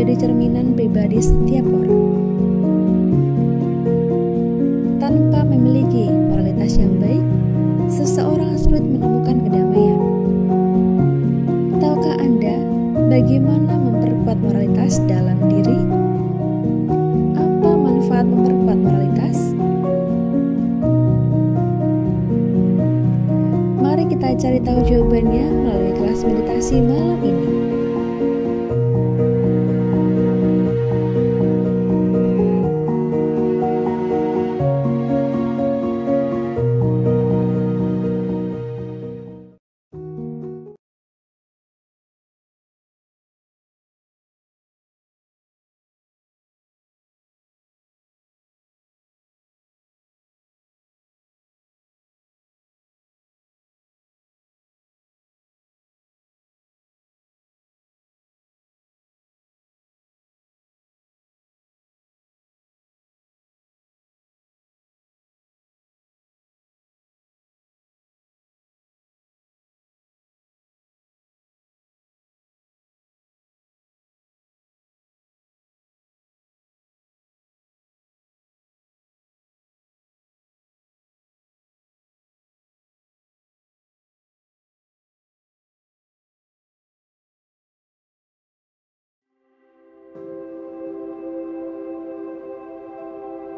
menjadi cerminan pribadi setiap orang. Tanpa memiliki moralitas yang baik, seseorang sulit menemukan kedamaian. Tahukah Anda bagaimana memperkuat moralitas dalam diri? Apa manfaat memperkuat moralitas? Mari kita cari tahu jawabannya melalui kelas meditasi malam ini.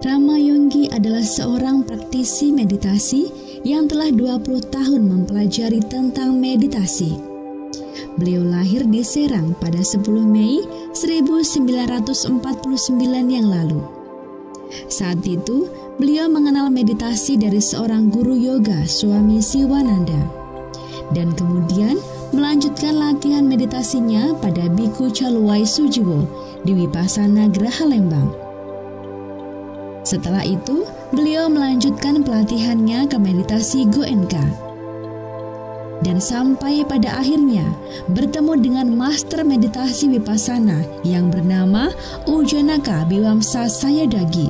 Rama Yonggi adalah seorang praktisi meditasi yang telah 20 tahun mempelajari tentang meditasi. Beliau lahir di Serang pada 10 Mei 1949 yang lalu. Saat itu, beliau mengenal meditasi dari seorang guru yoga, Swami Siwananda, dan kemudian melanjutkan latihan meditasinya pada Biku Caluwai Sujiwo di Wipasana Graha Lembang. Setelah itu, beliau melanjutkan pelatihannya ke meditasi Goenka. Dan sampai pada akhirnya bertemu dengan master meditasi Vipassana yang bernama Ujanaka Biwamsa Sayadagi.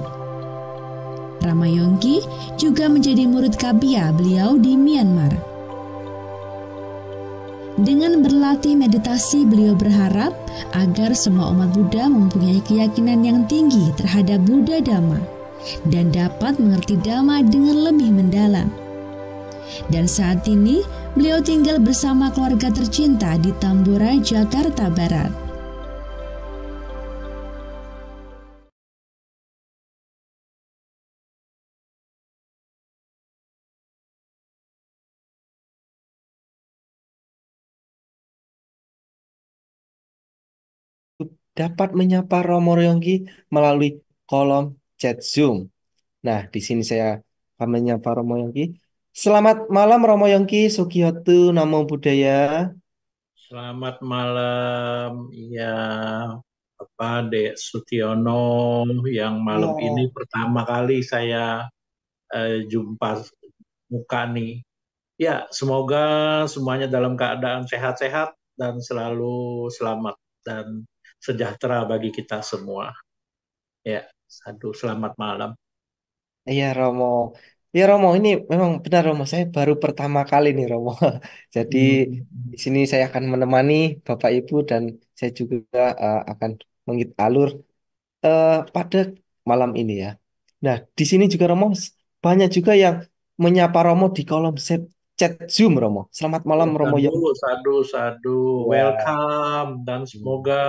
Rama Yonggi juga menjadi murid Kabia beliau di Myanmar. Dengan berlatih meditasi, beliau berharap agar semua umat Buddha mempunyai keyakinan yang tinggi terhadap Buddha Dhamma dan dapat mengerti Dhamma dengan lebih mendalam. Dan saat ini beliau tinggal bersama keluarga tercinta di Tambora, Jakarta Barat. Dapat menyapa Romo Yonggi melalui kolom chat Zoom. Nah, di sini saya akan menyapa Romo Yonggi. Selamat malam Romo Yonggi, Sugiyoto, Namo Buddhaya. Selamat malam, ya Dek Sutiono, yang malam ini Ya, pertama kali saya jumpa muka nih. Ya, semoga semuanya dalam keadaan sehat-sehat dan selalu selamat dan sejahtera bagi kita semua. Ya, selamat malam. iya Romo. Ya Romo, ini memang benar Romo. Saya baru pertama kali nih Romo. Jadi Hmm, di sini saya akan menemani Bapak Ibu dan saya juga akan mengit alur pada malam ini ya. Nah, di sini juga Romo banyak juga yang menyapa Romo di kolom chat Zoom Romo. Selamat malam Oh, Romo sadu, Yonggi. sadu, sadu. Ya. Welcome dan semoga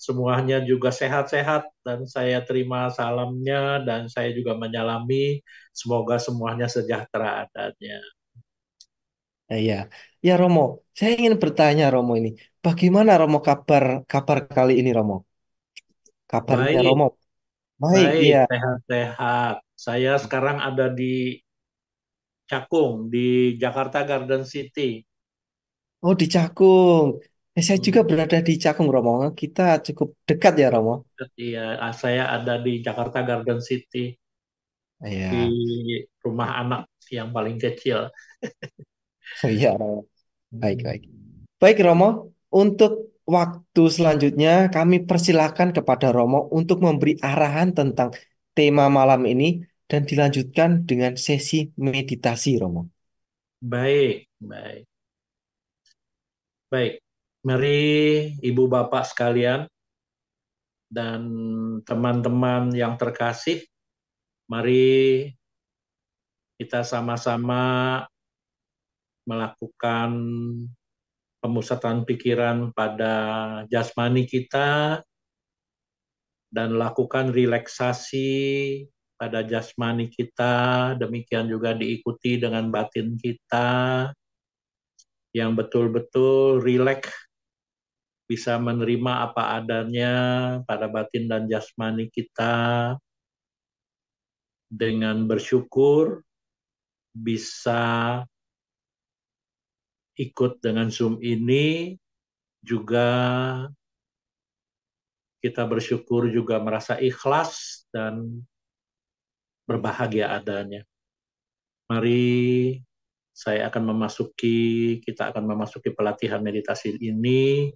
semuanya juga sehat-sehat dan saya terima salamnya dan saya juga menyalami semoga semuanya sejahtera adanya. Ya, ya Romo. Saya ingin bertanya Romo ini, bagaimana Romo kabar kabar kali ini Romo? Kabarnya Baik, Romo. Baik, baik, iya. sehat-sehat. Saya sekarang ada di Cakung, di Jakarta Garden City. Oh, di Cakung. Saya juga Hmm, berada di Cakung Romo. Kita cukup dekat ya Romo. iya, saya ada di Jakarta Garden City, di Iya. rumah anak yang paling kecil. Iya Romo. Baik, baik. Hmm. Baik Romo, untuk waktu selanjutnya kami persilahkan kepada Romo untuk memberi arahan tentang tema malam ini dan dilanjutkan dengan sesi meditasi Romo. Baik, baik, baik. Mari Ibu Bapak sekalian, Dan teman-teman yang terkasih, mari kita sama-sama melakukan pemusatan pikiran pada jasmani kita dan lakukan relaksasi pada jasmani kita, demikian juga diikuti dengan batin kita yang betul-betul rileks, bisa menerima apa adanya pada batin dan jasmani kita dengan bersyukur bisa ikut dengan Zoom ini, juga kita bersyukur juga merasa ikhlas dan berbahagia adanya. Mari kita akan memasuki pelatihan meditasi ini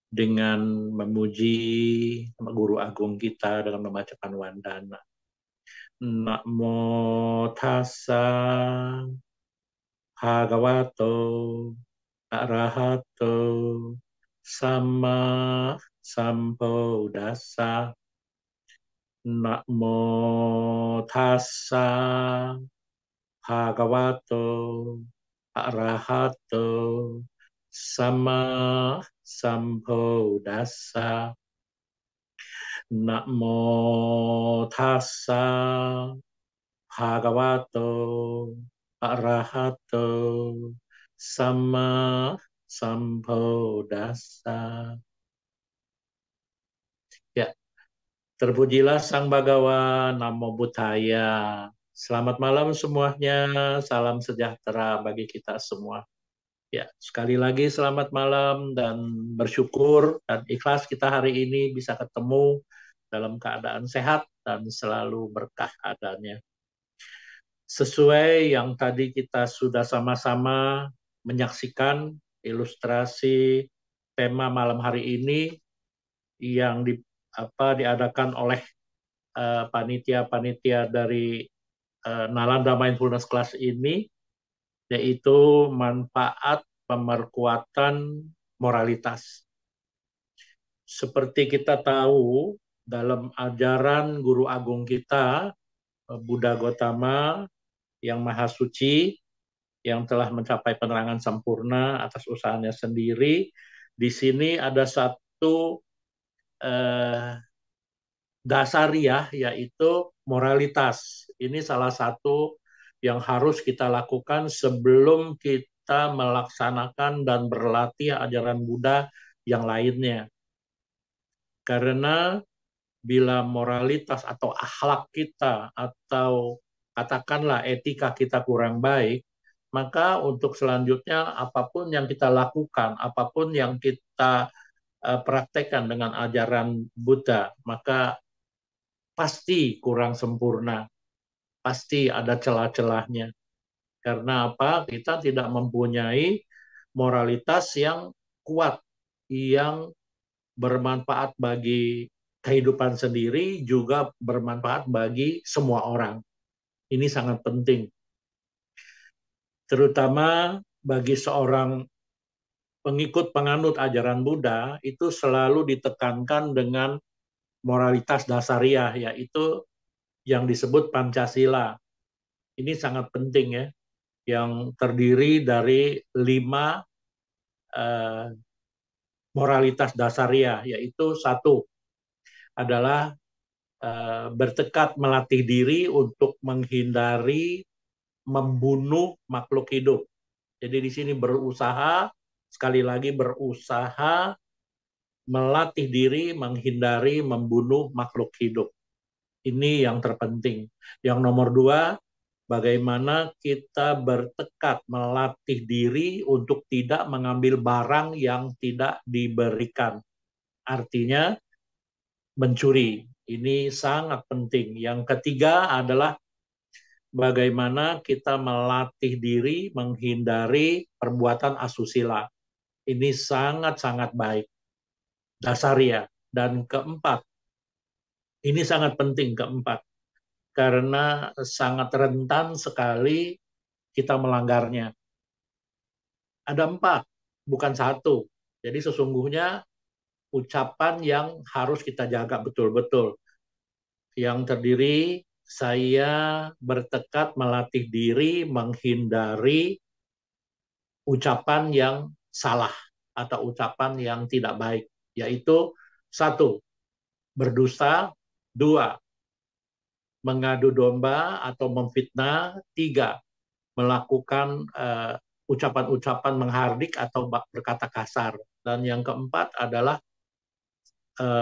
dengan memuji Guru Agung kita dengan membacakan wandana. Namo tassa bhagavato arahato sama sambuddhassa. Namo tassa bhagavato arahato sama sambuddhassa. Namo tassa bhagavato arahato sama sambuddhassa. Ya, terpujilah Sang Bhagawa, Namo Buddhaya. Selamat malam semuanya, salam sejahtera bagi kita semua. Ya, sekali lagi selamat malam dan bersyukur dan ikhlas kita hari ini bisa ketemu dalam keadaan sehat dan selalu berkah adanya. Sesuai yang tadi kita sudah sama-sama menyaksikan ilustrasi tema malam hari ini yang diadakan oleh panitia-panitia dari Nalanda Mindfulness Class ini, yaitu manfaat pemerkuatan moralitas. Seperti kita tahu, dalam ajaran Guru Agung kita, Buddha Gautama yang Maha Suci, yang telah mencapai penerangan sempurna atas usahanya sendiri, di sini ada satu dasariah, yaitu moralitas. Ini salah satu yang harus kita lakukan sebelum kita melaksanakan dan berlatih ajaran Buddha yang lainnya. Karena bila moralitas atau akhlak kita atau katakanlah etika kita kurang baik, maka untuk selanjutnya apapun yang kita lakukan, apapun yang kita praktekkan dengan ajaran Buddha, maka pasti kurang sempurna, pasti ada celah-celahnya. Karena apa? Kita tidak mempunyai moralitas yang kuat, yang bermanfaat bagi kehidupan sendiri, juga bermanfaat bagi semua orang. Ini sangat penting. Terutama bagi seorang pengikut penganut ajaran Buddha, itu selalu ditekankan dengan moralitas dasariah, yaitu yang disebut Pancasila. Ini sangat penting ya, yang terdiri dari 5 moralitas dasariah, yaitu 1 adalah bertekad melatih diri untuk menghindari membunuh makhluk hidup. Jadi di sini berusaha, sekali lagi berusaha melatih diri menghindari membunuh makhluk hidup. Ini yang terpenting. Yang nomor 2, bagaimana kita bertekad melatih diri untuk tidak mengambil barang yang tidak diberikan. Artinya mencuri. Ini sangat penting. Yang ketiga adalah bagaimana kita melatih diri menghindari perbuatan asusila. Ini sangat-sangat baik. Dasariah. Dan keempat, ini sangat penting keempat, karena sangat rentan sekali kita melanggarnya. Ada 4, bukan 1. Jadi sesungguhnya ucapan yang harus kita jaga betul-betul. Yang terdiri, saya bertekad melatih diri menghindari ucapan yang salah atau ucapan yang tidak baik, yaitu satu, berdusta, dua, mengadu domba atau memfitnah, tiga, melakukan ucapan-ucapan menghardik atau berkata kasar, dan yang keempat adalah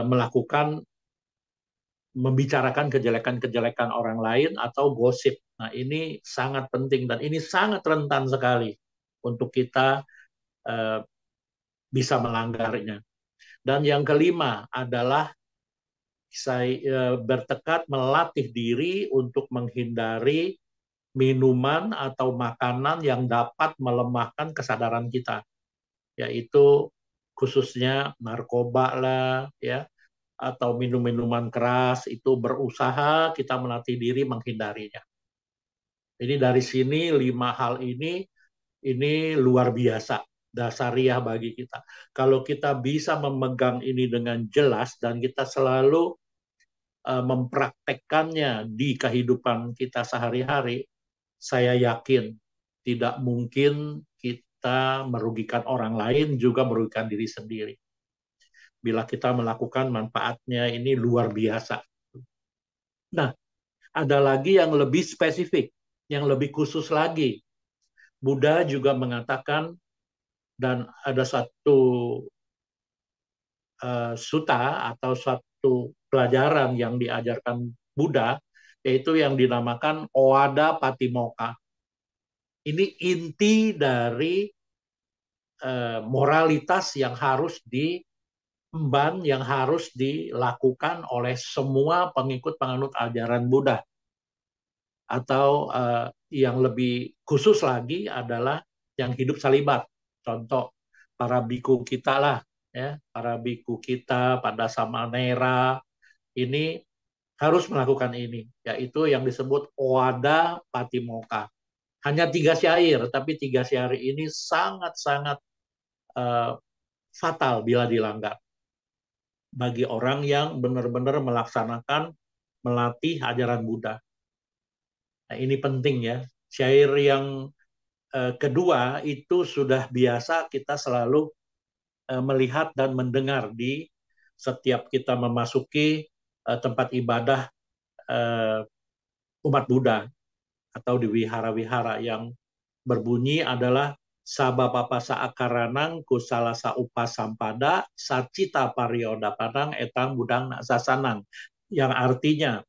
melakukan membicarakan kejelekan-kejelekan orang lain atau gosip. Nah, ini sangat penting dan ini sangat rentan sekali untuk kita bisa melanggarnya. Dan yang kelima adalah saya bertekad melatih diri untuk menghindari minuman atau makanan yang dapat melemahkan kesadaran kita, yaitu khususnya narkoba lah, ya, atau minum-minuman keras. Itu berusaha kita melatih diri menghindarinya. Jadi dari sini 5 hal ini luar biasa, dasariah bagi kita. Kalau kita bisa memegang ini dengan jelas dan kita selalu mempraktekkannya di kehidupan kita sehari-hari, saya yakin tidak mungkin kita merugikan orang lain, juga merugikan diri sendiri. Bila kita melakukan, manfaatnya ini luar biasa. Nah, ada lagi yang lebih spesifik, yang lebih khusus lagi. Buddha juga mengatakan, dan ada satu sutta atau satu pelajaran yang diajarkan Buddha, yaitu yang dinamakan Owada Patimokkha. Ini inti dari moralitas yang harus diemban, yang harus dilakukan oleh semua pengikut penganut ajaran Buddha. Atau yang lebih khusus lagi adalah yang hidup salibat. Contoh, para biku kita lah, ya, para biku kita pada Samanera ini harus melakukan ini, yaitu yang disebut Owada Patimokkha. Hanya 3 syair, tapi 3 syair ini sangat-sangat fatal bila dilanggar bagi orang yang benar-benar melaksanakan, melatih ajaran Buddha. Nah, ini penting ya. Syair yang kedua itu sudah biasa kita selalu melihat dan mendengar di setiap kita memasuki tempat ibadah umat Buddha atau di wihara-wihara, yang berbunyi adalah Sabapapa saakaranang kusalasa upasampada sacita pariodapanang etang budang sasanang, yang artinya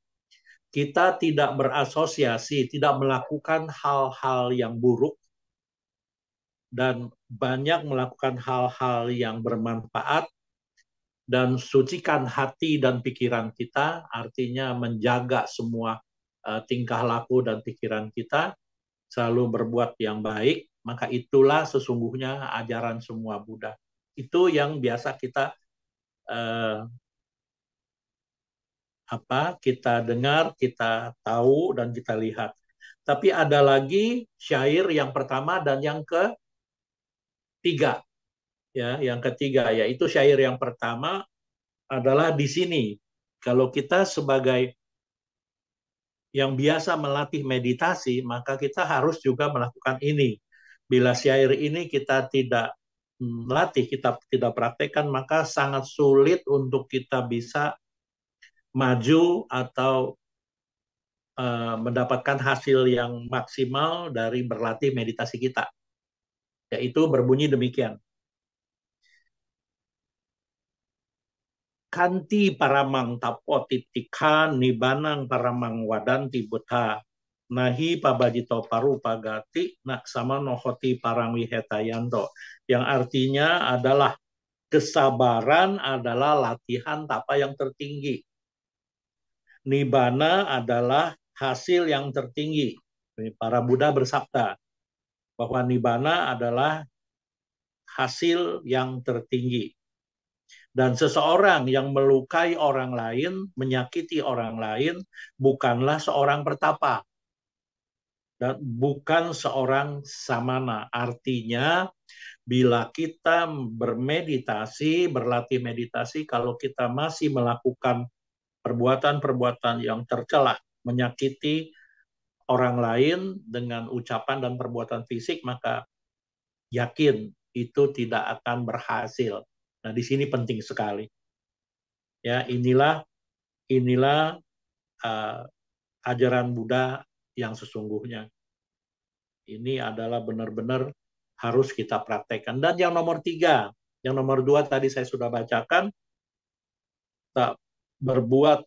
kita tidak berasosiasi, tidak melakukan hal-hal yang buruk, dan banyak melakukan hal-hal yang bermanfaat, dan sucikan hati dan pikiran kita, artinya menjaga semua tingkah laku dan pikiran kita, selalu berbuat yang baik, maka itulah sesungguhnya ajaran semua Buddha. Itu yang biasa kita kita dengar, kita tahu, dan kita lihat. Tapi ada lagi syair yang pertama dan yang ketiga. Ya, yang ketiga, yaitu syair yang pertama adalah di sini. Kalau kita sebagai yang biasa melatih meditasi, maka kita harus juga melakukan ini. Bila syair ini kita tidak melatih, kita tidak praktekkan, maka sangat sulit untuk kita bisa maju atau mendapatkan hasil yang maksimal dari berlatih meditasi kita. Yaitu berbunyi demikian. Kanti paramang tapotitikan nibanang paramang wadanti buddha nahi pabajito paru pagati nak sama nohoti parang wihetayanto, yang artinya adalah kesabaran adalah latihan tapa yang tertinggi, nibana adalah hasil yang tertinggi. Para Buddha bersabda bahwa nibana adalah hasil yang tertinggi. Dan seseorang yang melukai orang lain, menyakiti orang lain, bukanlah seorang pertapa dan bukan seorang samana. Artinya Bila kita bermeditasi, berlatih meditasi, kalau kita masih melakukan perbuatan-perbuatan yang tercela, menyakiti orang lain dengan ucapan dan perbuatan fisik, maka yakin itu tidak akan berhasil. Nah, di sini penting sekali. Ya, inilah uh, ajaran Buddha yang sesungguhnya. Ini adalah benar-benar harus kita praktekkan. Dan yang nomor 3, yang nomor 2 tadi saya sudah bacakan, tak berbuat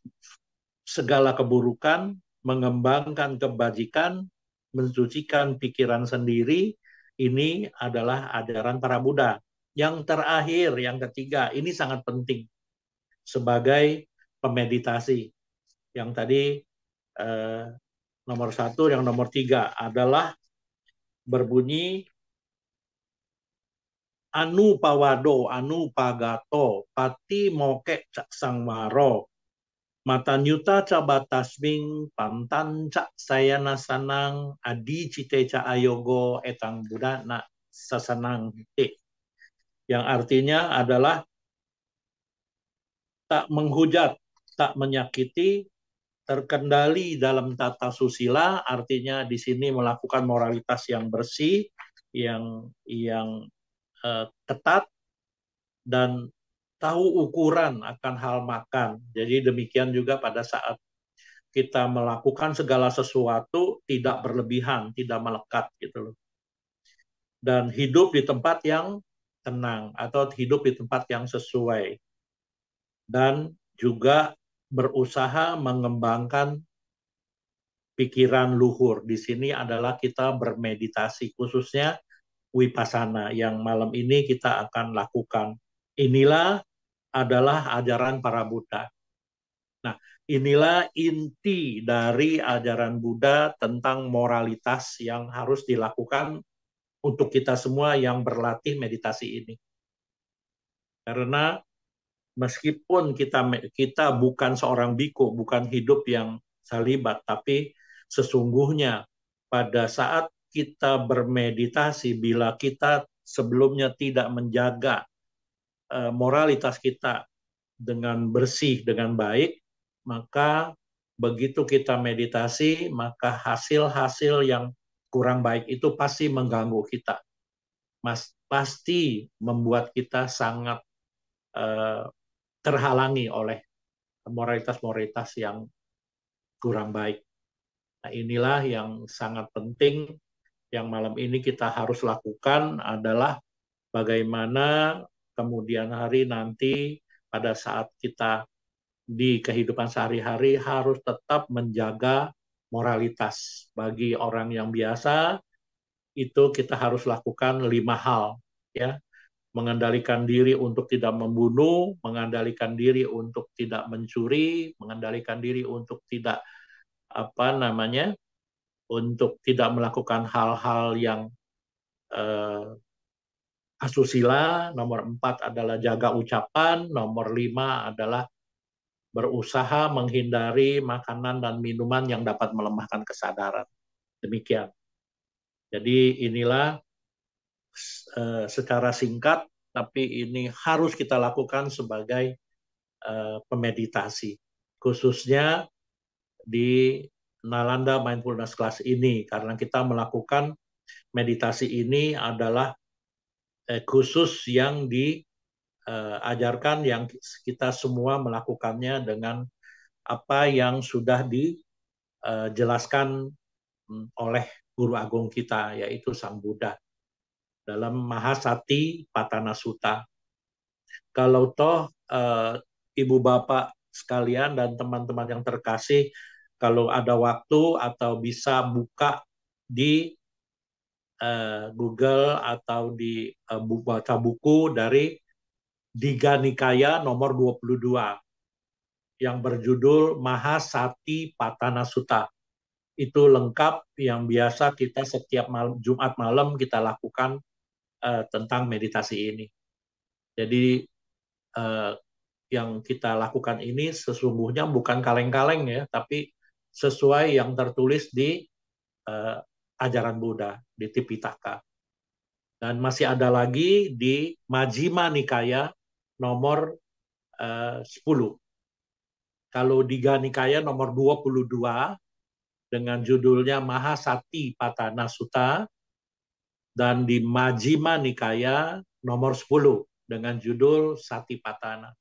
segala keburukan, mengembangkan kebajikan, mensucikan pikiran sendiri, ini adalah ajaran para Buddha. Yang terakhir, yang ketiga, ini sangat penting sebagai pemeditasi. Yang tadi nomor 1, yang nomor 3 adalah berbunyi anu pawado, anu pagato, pati moke cak sangwaro, mata nyuta cabatasming pantan cak sayana sanang adi cite ca ayogo etang Buddha na sasanang te. Yang artinya adalah tak menghujat, tak menyakiti, terkendali dalam tata susila, artinya di sini melakukan moralitas yang bersih, yang ketat, dan tahu ukuran akan hal makan. Jadi demikian juga pada saat kita melakukan segala sesuatu tidak berlebihan, tidak melekat gitu loh. Dan hidup di tempat yang tenang atau hidup di tempat yang sesuai. Dan juga berusaha mengembangkan pikiran luhur. Di sini adalah kita bermeditasi, khususnya Wipasana yang malam ini kita akan lakukan. Inilah adalah ajaran para Buddha. Nah, inilah inti dari ajaran Buddha tentang moralitas yang harus dilakukan untuk kita semua yang berlatih meditasi ini. Karena meskipun kita bukan seorang biku, bukan hidup yang salibat, tapi sesungguhnya pada saat kita bermeditasi, bila kita sebelumnya tidak menjaga moralitas kita dengan bersih, dengan baik, maka begitu kita meditasi, maka hasil-hasil yang kurang baik itu pasti mengganggu kita. Pasti membuat kita sangat terhalangi oleh moralitas-moralitas yang kurang baik. Nah, inilah yang sangat penting yang malam ini kita harus lakukan adalah bagaimana kemudian hari nanti pada saat kita di kehidupan sehari-hari harus tetap menjaga moralitas. Bagi orang yang biasa, itu kita harus lakukan 5 hal. Ya, mengendalikan diri untuk tidak membunuh, mengendalikan diri untuk tidak mencuri, mengendalikan diri untuk tidak untuk tidak melakukan hal-hal yang asusila. Nomor 4 adalah jaga ucapan, nomor 5 adalah berusaha menghindari makanan dan minuman yang dapat melemahkan kesadaran. Demikian. Jadi inilah secara singkat, tapi ini harus kita lakukan sebagai pemeditasi, khususnya di Nalanda Mindfulness Class ini, karena kita melakukan meditasi ini adalah khusus yang diajarkan, yang kita semua melakukannya dengan apa yang sudah dijelaskan oleh Guru Agung kita, yaitu Sang Buddha, dalam Mahasati Patana Sutta. Kalau toh Ibu Bapak sekalian dan teman-teman yang terkasih, kalau ada waktu atau bisa buka di Google atau di baca buku dari Digha Nikaya nomor 22 yang berjudul Mahasati Patana Sutta. Itu lengkap, yang biasa kita setiap Jumat malam kita lakukan tentang meditasi ini. Jadi yang kita lakukan ini sesungguhnya bukan kaleng-kaleng ya, tapi sesuai yang tertulis di ajaran Buddha, di Tipitaka. Dan masih ada lagi di Majjhima Nikaya nomor 10. Kalau di Nikaya nomor 22 dengan judulnya Mahasati Patana Sutta, dan di Majjhima Nikaya nomor 10 dengan judul Satipatthana.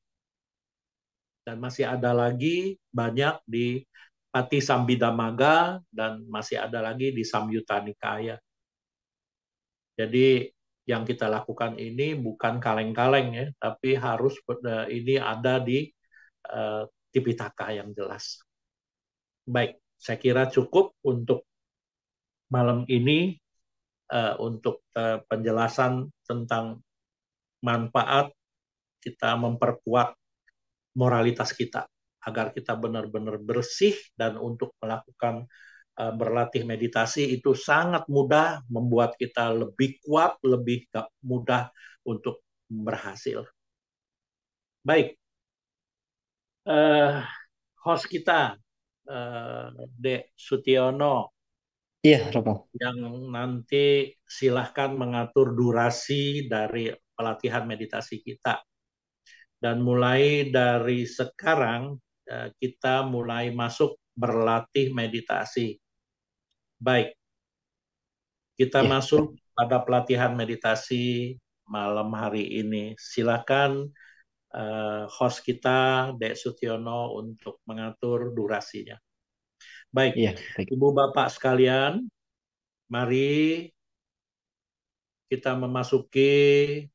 Dan masih ada lagi banyak di Patisambhidamagga dan masih ada lagi di Samyutta Nikaya. Jadi yang kita lakukan ini bukan kaleng-kaleng ya, tapi harus ini ada di Tipitaka yang jelas. Baik, saya kira cukup untuk malam ini untuk penjelasan tentang manfaat kita memperkuat moralitas kita agar kita benar-benar bersih, dan untuk melakukan berlatih meditasi itu sangat mudah, membuat kita lebih kuat, lebih mudah untuk berhasil. Baik, host kita Dek Sutiono, Iya, Romo. yang nanti silahkan mengatur durasi dari pelatihan meditasi kita. Dan mulai dari sekarang kita mulai masuk berlatih meditasi. Baik, kita Iya, masuk pada pelatihan meditasi malam hari ini. Silakan host kita, Dek Sutiono, untuk mengatur durasinya. Baik, iya, baik. Ibu Bapak sekalian, mari kita memasuki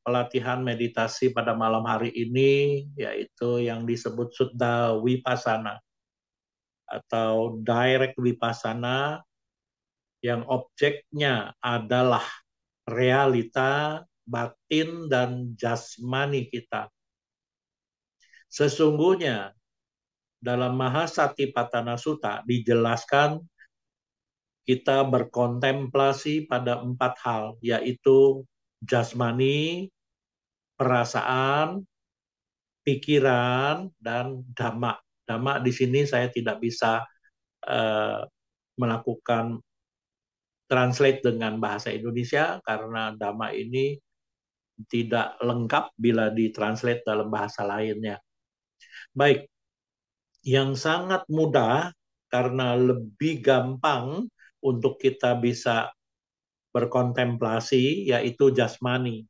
pelatihan meditasi pada malam hari ini, yaitu yang disebut Suddha Vipassana atau Direct Vipassana, yang objeknya adalah realita batin dan jasmani kita. Sesungguhnya dalam Mahasatipatthana Sutta dijelaskan kita berkontemplasi pada 4 hal, yaitu jasmani, perasaan, pikiran, dan dhamma. Dhamma di sini saya tidak bisa melakukan translate dengan bahasa Indonesia karena dhamma ini tidak lengkap bila ditranslate dalam bahasa lainnya. Baik, yang sangat mudah karena lebih gampang untuk kita bisa berkontemplasi, yaitu jasmani.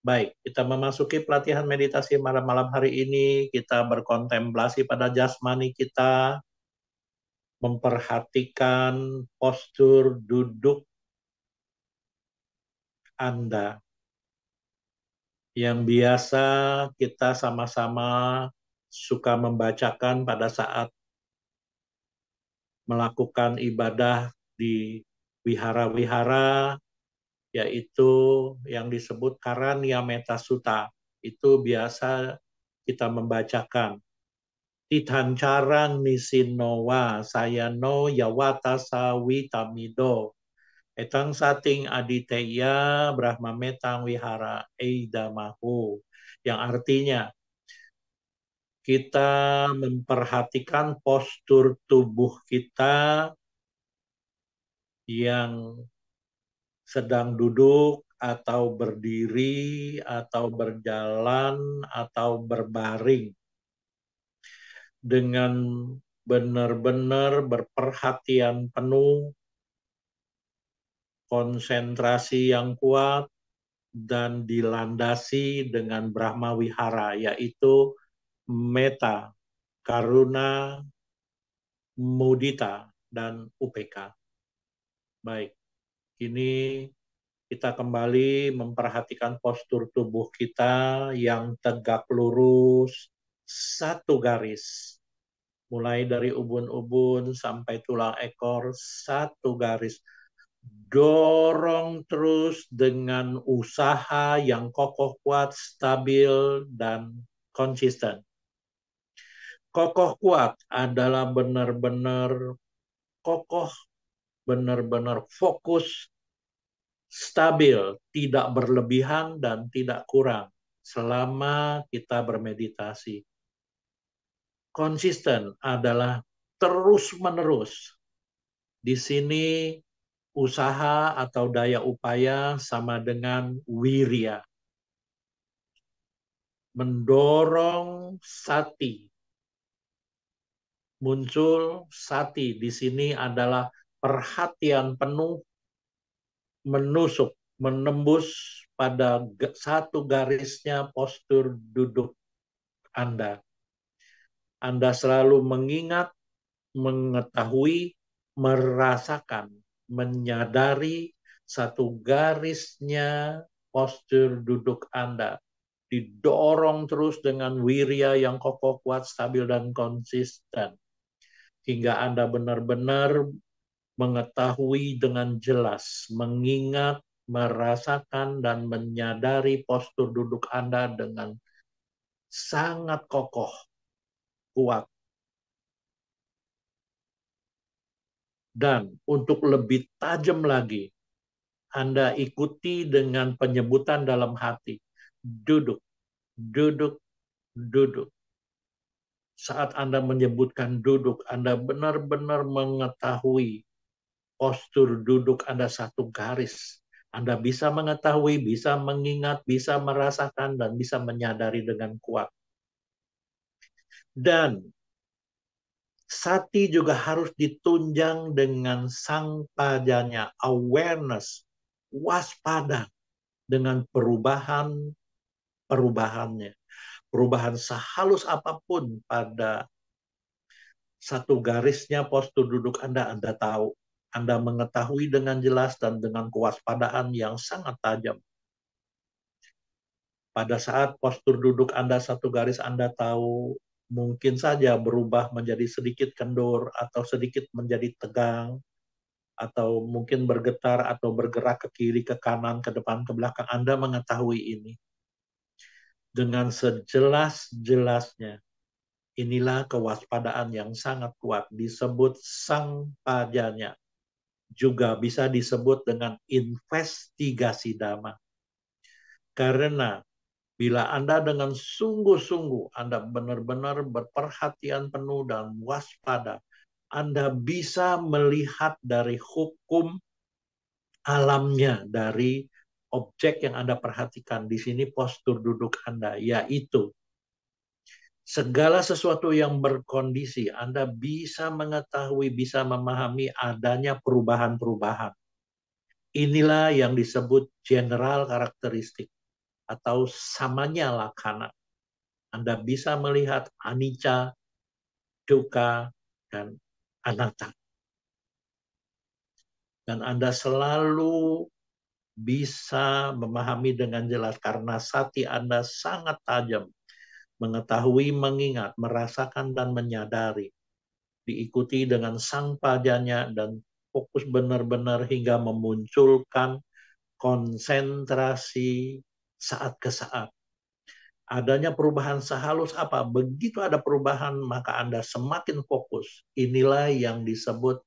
Baik, kita memasuki pelatihan meditasi malam-malam hari ini, kita berkontemplasi pada jasmani kita, memperhatikan postur duduk Anda yang biasa kita sama-sama suka membacakan pada saat melakukan ibadah di wihara-wihara, yaitu yang disebut Karanya Metta Sutta. Itu biasa kita membacakan. Titancarang nisinowa sayano yawata sawitamido. Etang sating aditeya brahma metang wihara eidamahu. Yang artinya, kita memperhatikan postur tubuh kita yang sedang duduk atau berdiri atau berjalan atau berbaring dengan benar-benar berperhatian penuh, konsentrasi yang kuat, dan dilandasi dengan Brahma Wihara, yaitu metta, karuna, mudita, dan upeka. Baik, ini kita kembali memperhatikan postur tubuh kita yang tegak lurus, satu garis. Mulai dari ubun-ubun sampai tulang ekor, satu garis. Dorong terus dengan usaha yang kokoh, kuat, stabil, dan konsisten. Kokoh kuat adalah benar-benar kokoh, benar-benar fokus, stabil, tidak berlebihan dan tidak kurang selama kita bermeditasi. Konsisten adalah terus-menerus. Di sini Usaha atau daya upaya sama dengan wirya. Mendorong sati. Muncul sati. Di sini adalah perhatian penuh menusuk, menembus pada satu garisnya postur duduk Anda. Anda selalu mengingat, mengetahui, merasakan, menyadari satu garisnya postur duduk Anda. Didorong terus dengan wirya yang kokoh, kuat, stabil, dan konsisten. Hingga Anda benar-benar mengetahui dengan jelas, mengingat, merasakan, dan menyadari postur duduk Anda dengan sangat kokoh, kuat. Dan untuk lebih tajam lagi, Anda ikuti dengan penyebutan dalam hati. Duduk, duduk, duduk. Saat Anda menyebutkan duduk, Anda benar-benar mengetahui postur duduk Anda satu garis. Anda bisa mengetahui, bisa mengingat, bisa merasakan, dan bisa menyadari dengan kuat. Dan sati juga harus ditunjang dengan sang padanya, awareness, waspada dengan perubahannya. Perubahan sehalus apapun pada satu garisnya postur duduk Anda tahu. Anda mengetahui dengan jelas dan dengan kewaspadaan yang sangat tajam. Pada saat postur duduk Anda satu garis Anda tahu, mungkin saja berubah menjadi sedikit kendur atau sedikit menjadi tegang, atau mungkin bergetar atau bergerak ke kiri, ke kanan, ke depan, ke belakang. Anda mengetahui ini. Dengan sejelas-jelasnya. Inilah kewaspadaan yang sangat kuat. Disebut sang padanya. Juga bisa disebut dengan investigasi dhamma. Karena bila Anda dengan sungguh-sungguh, Anda benar-benar berperhatian penuh dan waspada, Anda bisa melihat dari hukum alamnya, dari objek yang Anda perhatikan. Di sini postur duduk Anda, yaitu segala sesuatu yang berkondisi, Anda bisa mengetahui, bisa memahami adanya perubahan-perubahan. Inilah yang disebut general karakteristik atau samanya lakana. Anda bisa melihat anicca, dukkha, dan anatta. Dan Anda selalu bisa memahami dengan jelas karena sati Anda sangat tajam. Mengetahui, mengingat, merasakan, dan menyadari. Diikuti dengan sang padanya dan fokus benar-benar hingga memunculkan konsentrasi saat ke saat. Adanya perubahan sehalus apa? Begitu ada perubahan, maka Anda semakin fokus. Inilah yang disebut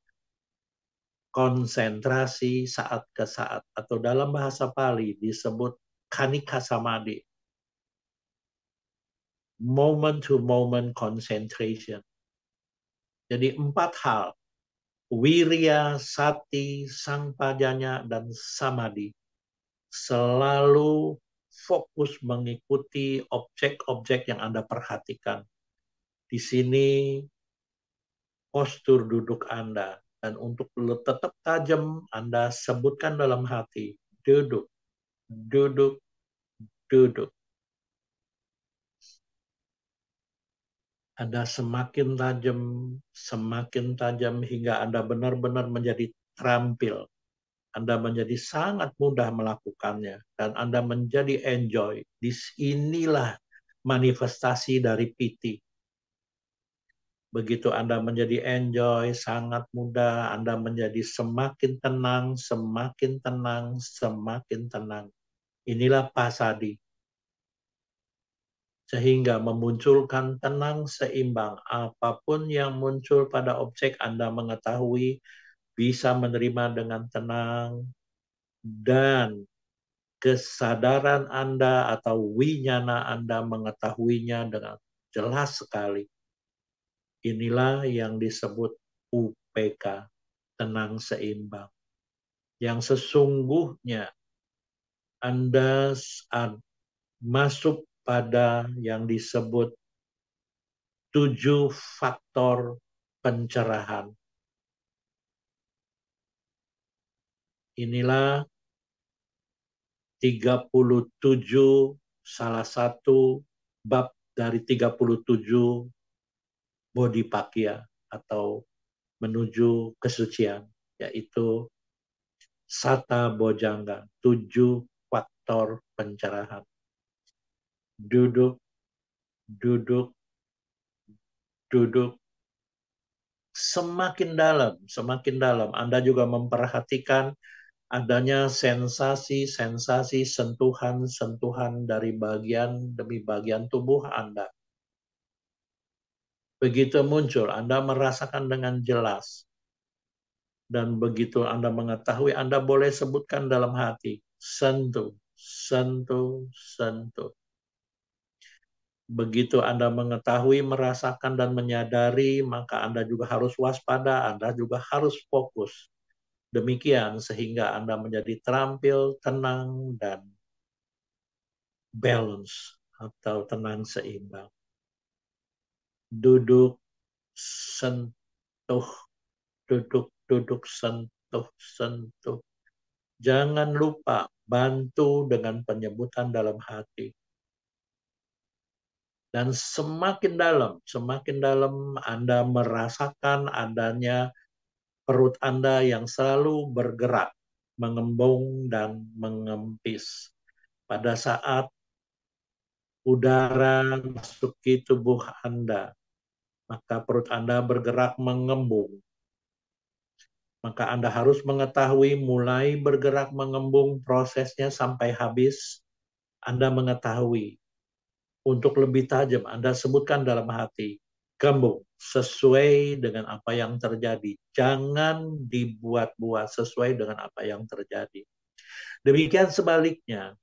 konsentrasi saat ke saat. Atau dalam bahasa Pali disebut kanika samadhi. Moment-to-moment concentration. Jadi 4 hal. Wirya, sati, sang padanya, dan samadhi. Selalu fokus mengikuti objek-objek yang Anda perhatikan. Di sini postur duduk Anda. Dan untuk tetap tajam, Anda sebutkan dalam hati. Duduk, duduk, duduk. Anda semakin tajam hingga Anda benar-benar menjadi terampil. Anda menjadi sangat mudah melakukannya. Dan Anda menjadi enjoy. Disinilah manifestasi dari piti. Begitu Anda menjadi enjoy, sangat mudah, Anda menjadi semakin tenang, semakin tenang, semakin tenang. Inilah pasadi. Sehingga memunculkan tenang seimbang. Apapun yang muncul pada objek Anda mengetahui, bisa menerima dengan tenang, dan kesadaran Anda atau winyana Anda mengetahuinya dengan jelas sekali. Inilah yang disebut UPK, tenang seimbang. yang sesungguhnya Anda masuk pada yang disebut 7 faktor pencerahan. Inilah 37 salah satu bab dari 37 Bodhipakya atau menuju kesucian, yaitu Sata Bojangga, 7 faktor pencerahan. Duduk, duduk, duduk. Semakin dalam, Anda juga memperhatikan adanya sensasi-sensasi, sentuhan-sentuhan dari bagian demi bagian tubuh Anda. Begitu muncul, Anda merasakan dengan jelas. Dan begitu Anda mengetahui, Anda boleh sebutkan dalam hati, sentuh, sentuh, sentuh. Begitu Anda mengetahui, merasakan, dan menyadari, maka Anda juga harus waspada, Anda juga harus fokus. Demikian sehingga Anda menjadi terampil, tenang, dan balance atau tenang seimbang. Duduk, sentuh, duduk, duduk, sentuh, sentuh. Jangan lupa bantu dengan penyebutan dalam hati. Dan semakin dalam Anda merasakan adanya perut Anda yang selalu bergerak, mengembung dan mengempis. Pada saat udara masuk ke tubuh Anda, maka perut Anda bergerak mengembung. Maka Anda harus mengetahui mulai bergerak mengembung prosesnya sampai habis. Anda mengetahui. Untuk lebih tajam, Anda sebutkan dalam hati, gembung, sesuai dengan apa yang terjadi. Jangan dibuat-buat, sesuai dengan apa yang terjadi. Demikian sebaliknya,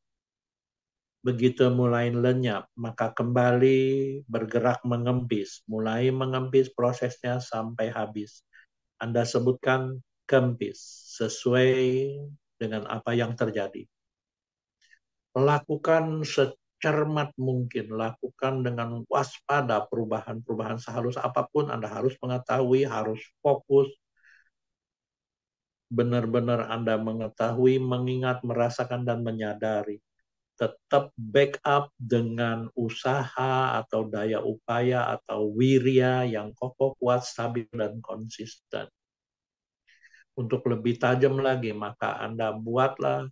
begitu mulai lenyap, maka kembali bergerak mengempis. Mulai mengempis prosesnya sampai habis. Anda sebutkan kempis, sesuai dengan apa yang terjadi. Lakukan secermat mungkin, lakukan dengan waspada perubahan-perubahan sehalus apapun. Anda harus mengetahui, harus fokus, benar-benar Anda mengetahui, mengingat, merasakan, dan menyadari. Tetap backup dengan usaha atau daya upaya atau wirya yang kokoh, kuat, stabil, dan konsisten. Untuk lebih tajam lagi, maka Anda buatlah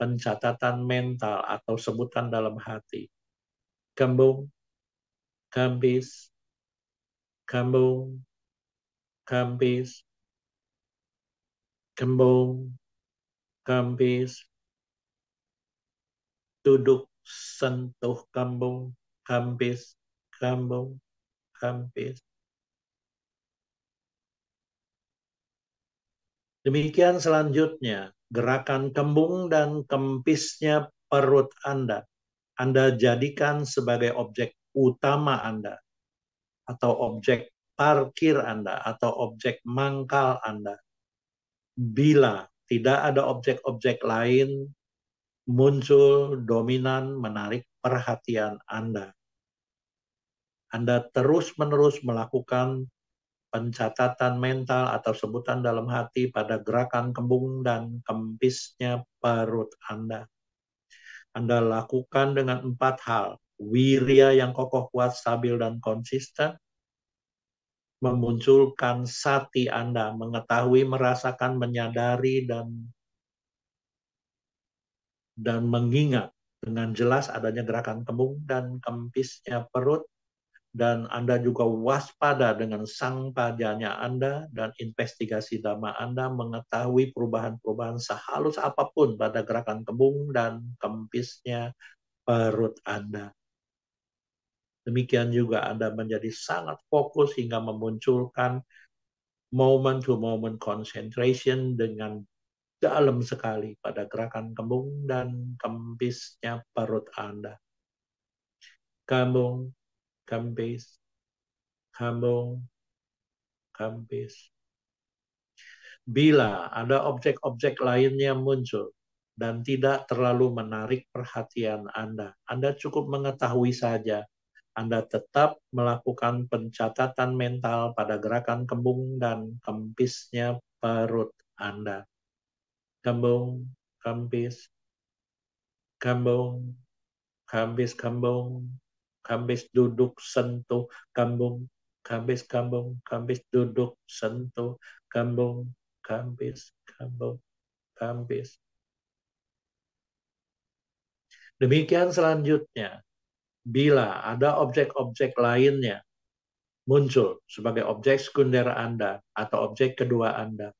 pencatatan mental atau sebutan dalam hati. Kembung, kempis, kembung, kempis, kembung, kempis, duduk, sentuh kembung, kempis, kembung, kempis. Demikian selanjutnya, gerakan kembung dan kempisnya perut Anda. Anda jadikan sebagai objek utama Anda, atau objek parkir Anda, atau objek mangkal Anda. Bila tidak ada objek-objek lain muncul dominan menarik perhatian Anda. Anda terus-menerus melakukan pencatatan mental atau sebutan dalam hati pada gerakan kembung dan kempisnya perut Anda. Anda lakukan dengan 4 hal. Wirya yang kokoh, kuat, stabil, dan konsisten. Memunculkan sati Anda, mengetahui, merasakan, menyadari, dan mengingat dengan jelas adanya gerakan kembung dan kempisnya perut. Dan Anda juga waspada dengan sang pajanya Anda dan investigasi dhamma Anda, mengetahui perubahan-perubahan sehalus apapun pada gerakan kembung dan kempisnya perut Anda. Demikian juga Anda menjadi sangat fokus hingga memunculkan moment-to-moment concentration dengan dalam sekali pada gerakan kembung dan kempisnya perut Anda. Kembung, kempis, kembung, kempis. Bila ada objek-objek lainnya muncul dan tidak terlalu menarik perhatian Anda, Anda cukup mengetahui saja. Anda tetap melakukan pencatatan mental pada gerakan kembung dan kempisnya perut Anda. Kembung, kempis, kembung, kempis, kembung, kempis duduk sentuh, kembung, kempis, kembung, kempis duduk sentuh, kembung, kempis, kembung, kempis. Demikian selanjutnya, bila ada objek-objek lainnya muncul sebagai objek sekunder Anda atau objek kedua Anda,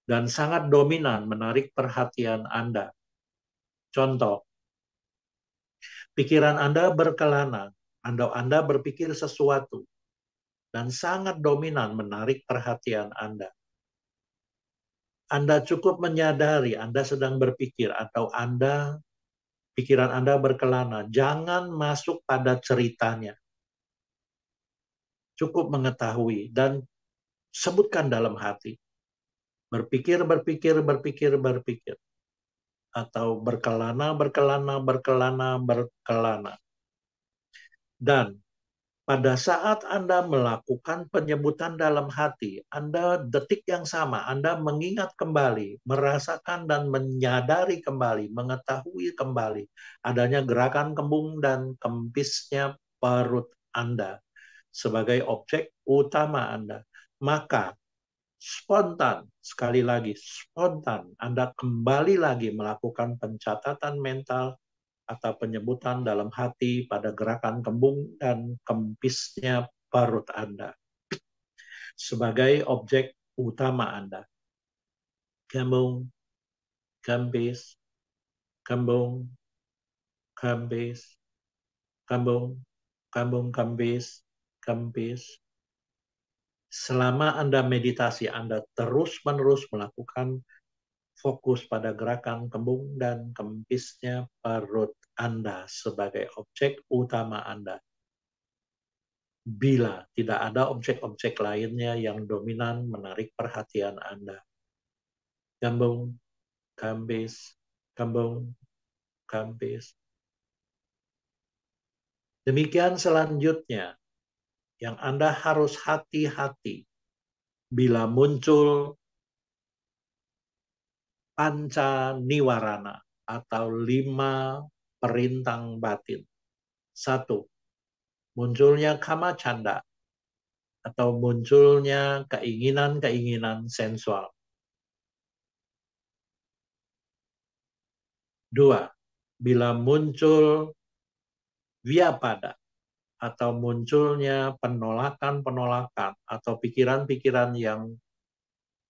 dan sangat dominan menarik perhatian Anda. Contoh, pikiran Anda berkelana, Anda berpikir sesuatu, dan sangat dominan menarik perhatian Anda. Anda cukup menyadari Anda sedang berpikir atau pikiran Anda berkelana. Jangan masuk pada ceritanya. Cukup mengetahui dan sebutkan dalam hati. Berpikir, berpikir, berpikir, berpikir. Atau berkelana, berkelana, berkelana, berkelana. Dan pada saat Anda melakukan penyebutan dalam hati, Anda detik yang sama, Anda mengingat kembali, merasakan dan menyadari kembali, mengetahui kembali adanya gerakan kembung dan kempisnya perut Anda sebagai objek utama Anda. Maka spontan, sekali lagi spontan, Anda kembali lagi melakukan pencatatan mental atau penyebutan dalam hati pada gerakan kembung dan kempisnya perut Anda sebagai objek utama Anda. Kembung, kempis, kembung, kempis, kembung, kembung, kempis, kempis. Selama Anda meditasi, Anda terus-menerus melakukan fokus pada gerakan kembung dan kempisnya perut Anda sebagai objek utama Anda. Bila tidak ada objek-objek lainnya yang dominan menarik perhatian Anda. Kembung, kempis, kembung, kempis. Demikian selanjutnya, yang Anda harus hati-hati bila muncul panca niwarana atau 5 perintang batin. 1. Munculnya kama canda atau munculnya keinginan-keinginan sensual. 2. Bila muncul vyapada atau munculnya penolakan-penolakan atau pikiran-pikiran yang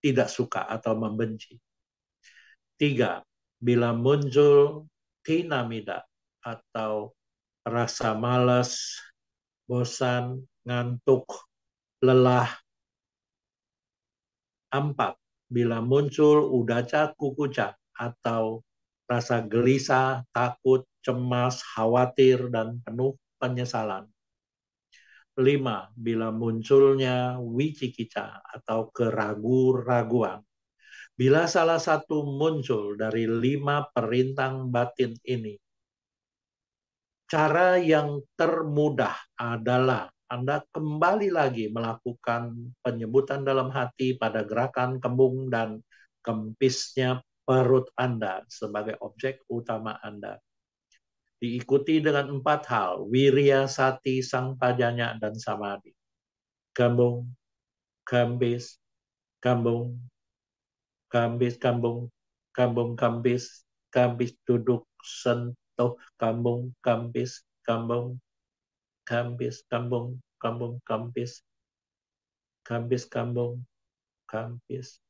tidak suka atau membenci. 3. Bila muncul tinamida atau rasa malas, bosan, ngantuk, lelah. 4. Bila muncul udaca kukuca atau rasa gelisah, takut, cemas, khawatir, dan penuh penyesalan. 5. Bila munculnya wicikica atau keraguan-raguan. Bila salah satu muncul dari 5 perintang batin ini, cara yang termudah adalah Anda kembali lagi melakukan penyebutan dalam hati pada gerakan kembung dan kempisnya perut Anda sebagai objek utama Anda. Diikuti dengan 4 hal, wirya, sati, sangpajanya, dan samadhi. Kembung, kempis, kembung, kambis, kambung, kambung, kambis, kambis duduk, sentuh, kambung, kambis, kambung, kambis, kambung, kambung, kambis, kambis, kambung, kambis.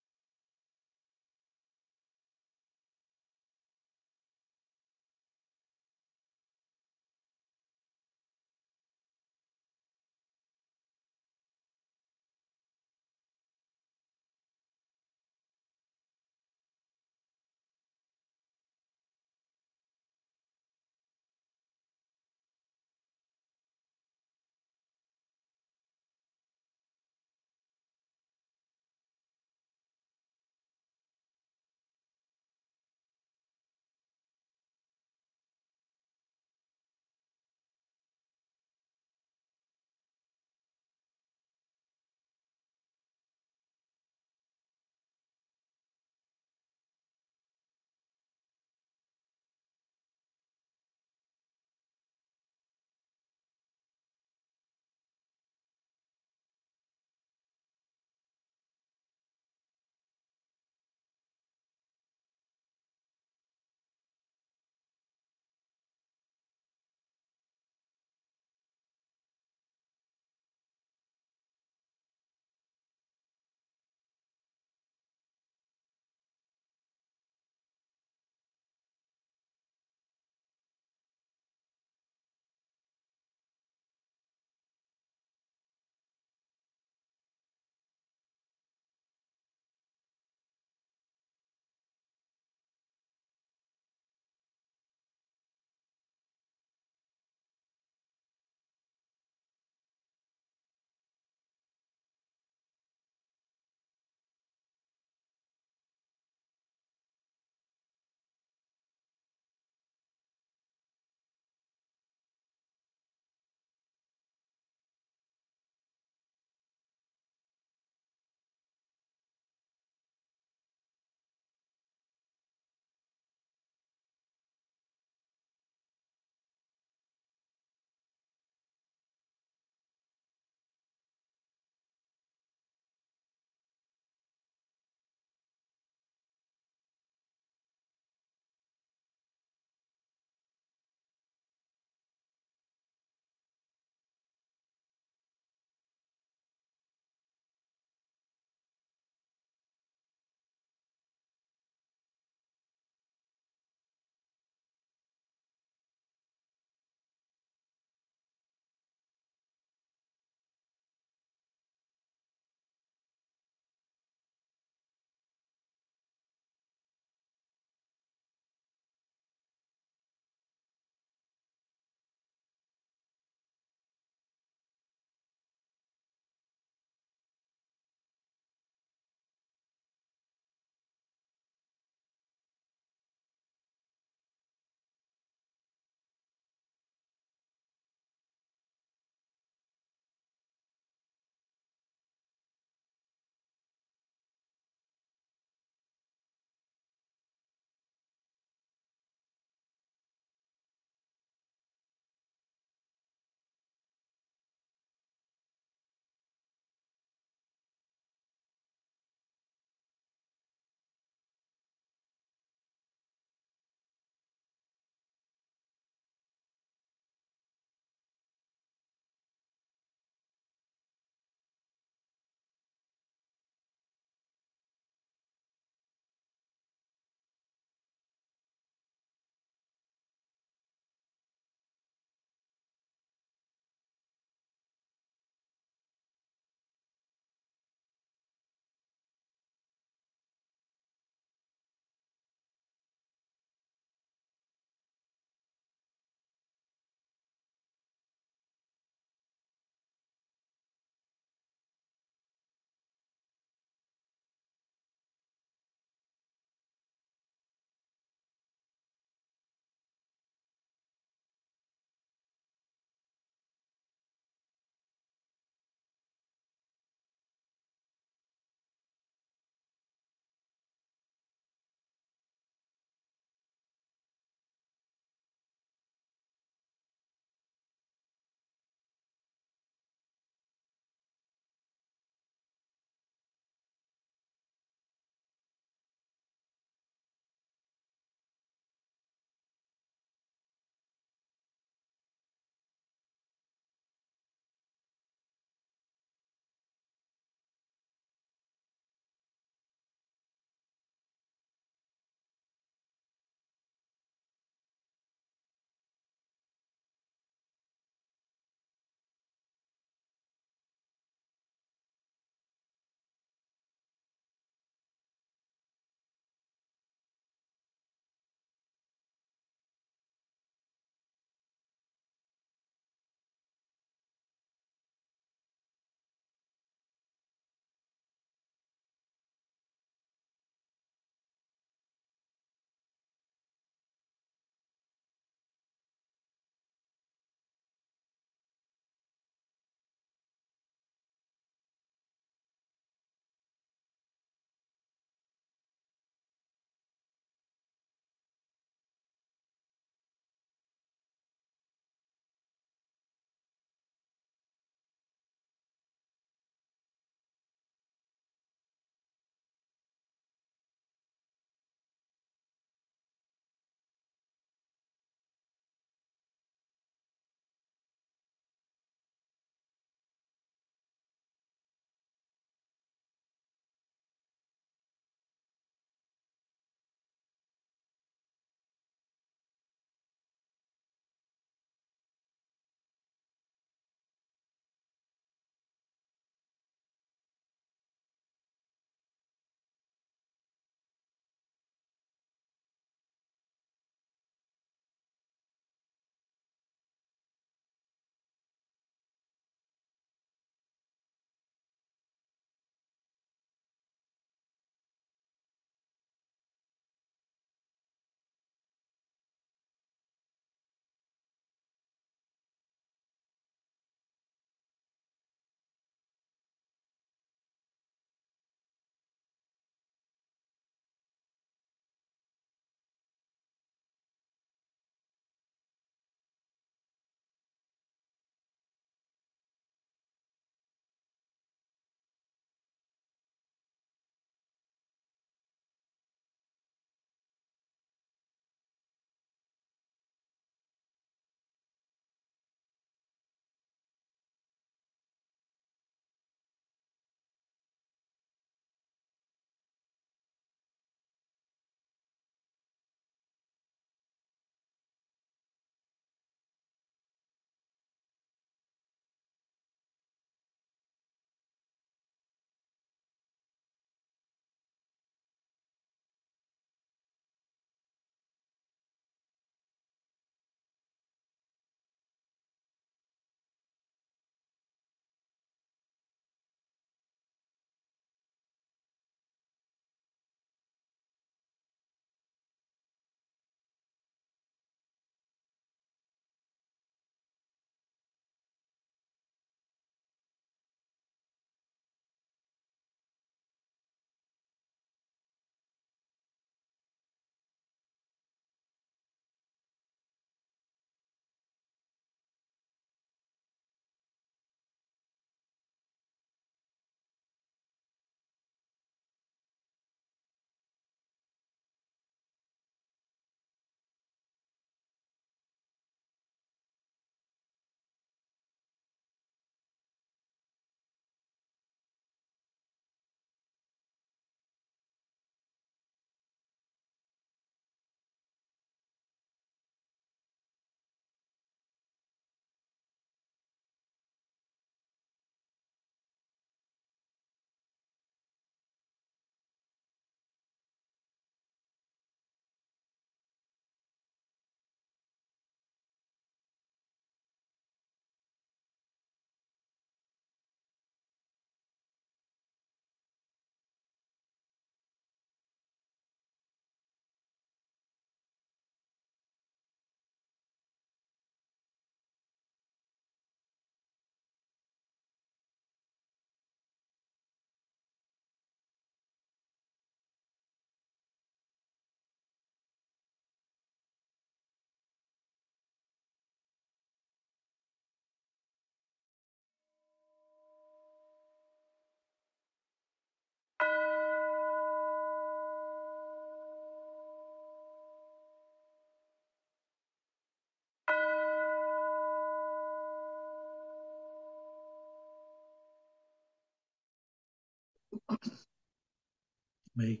Baik.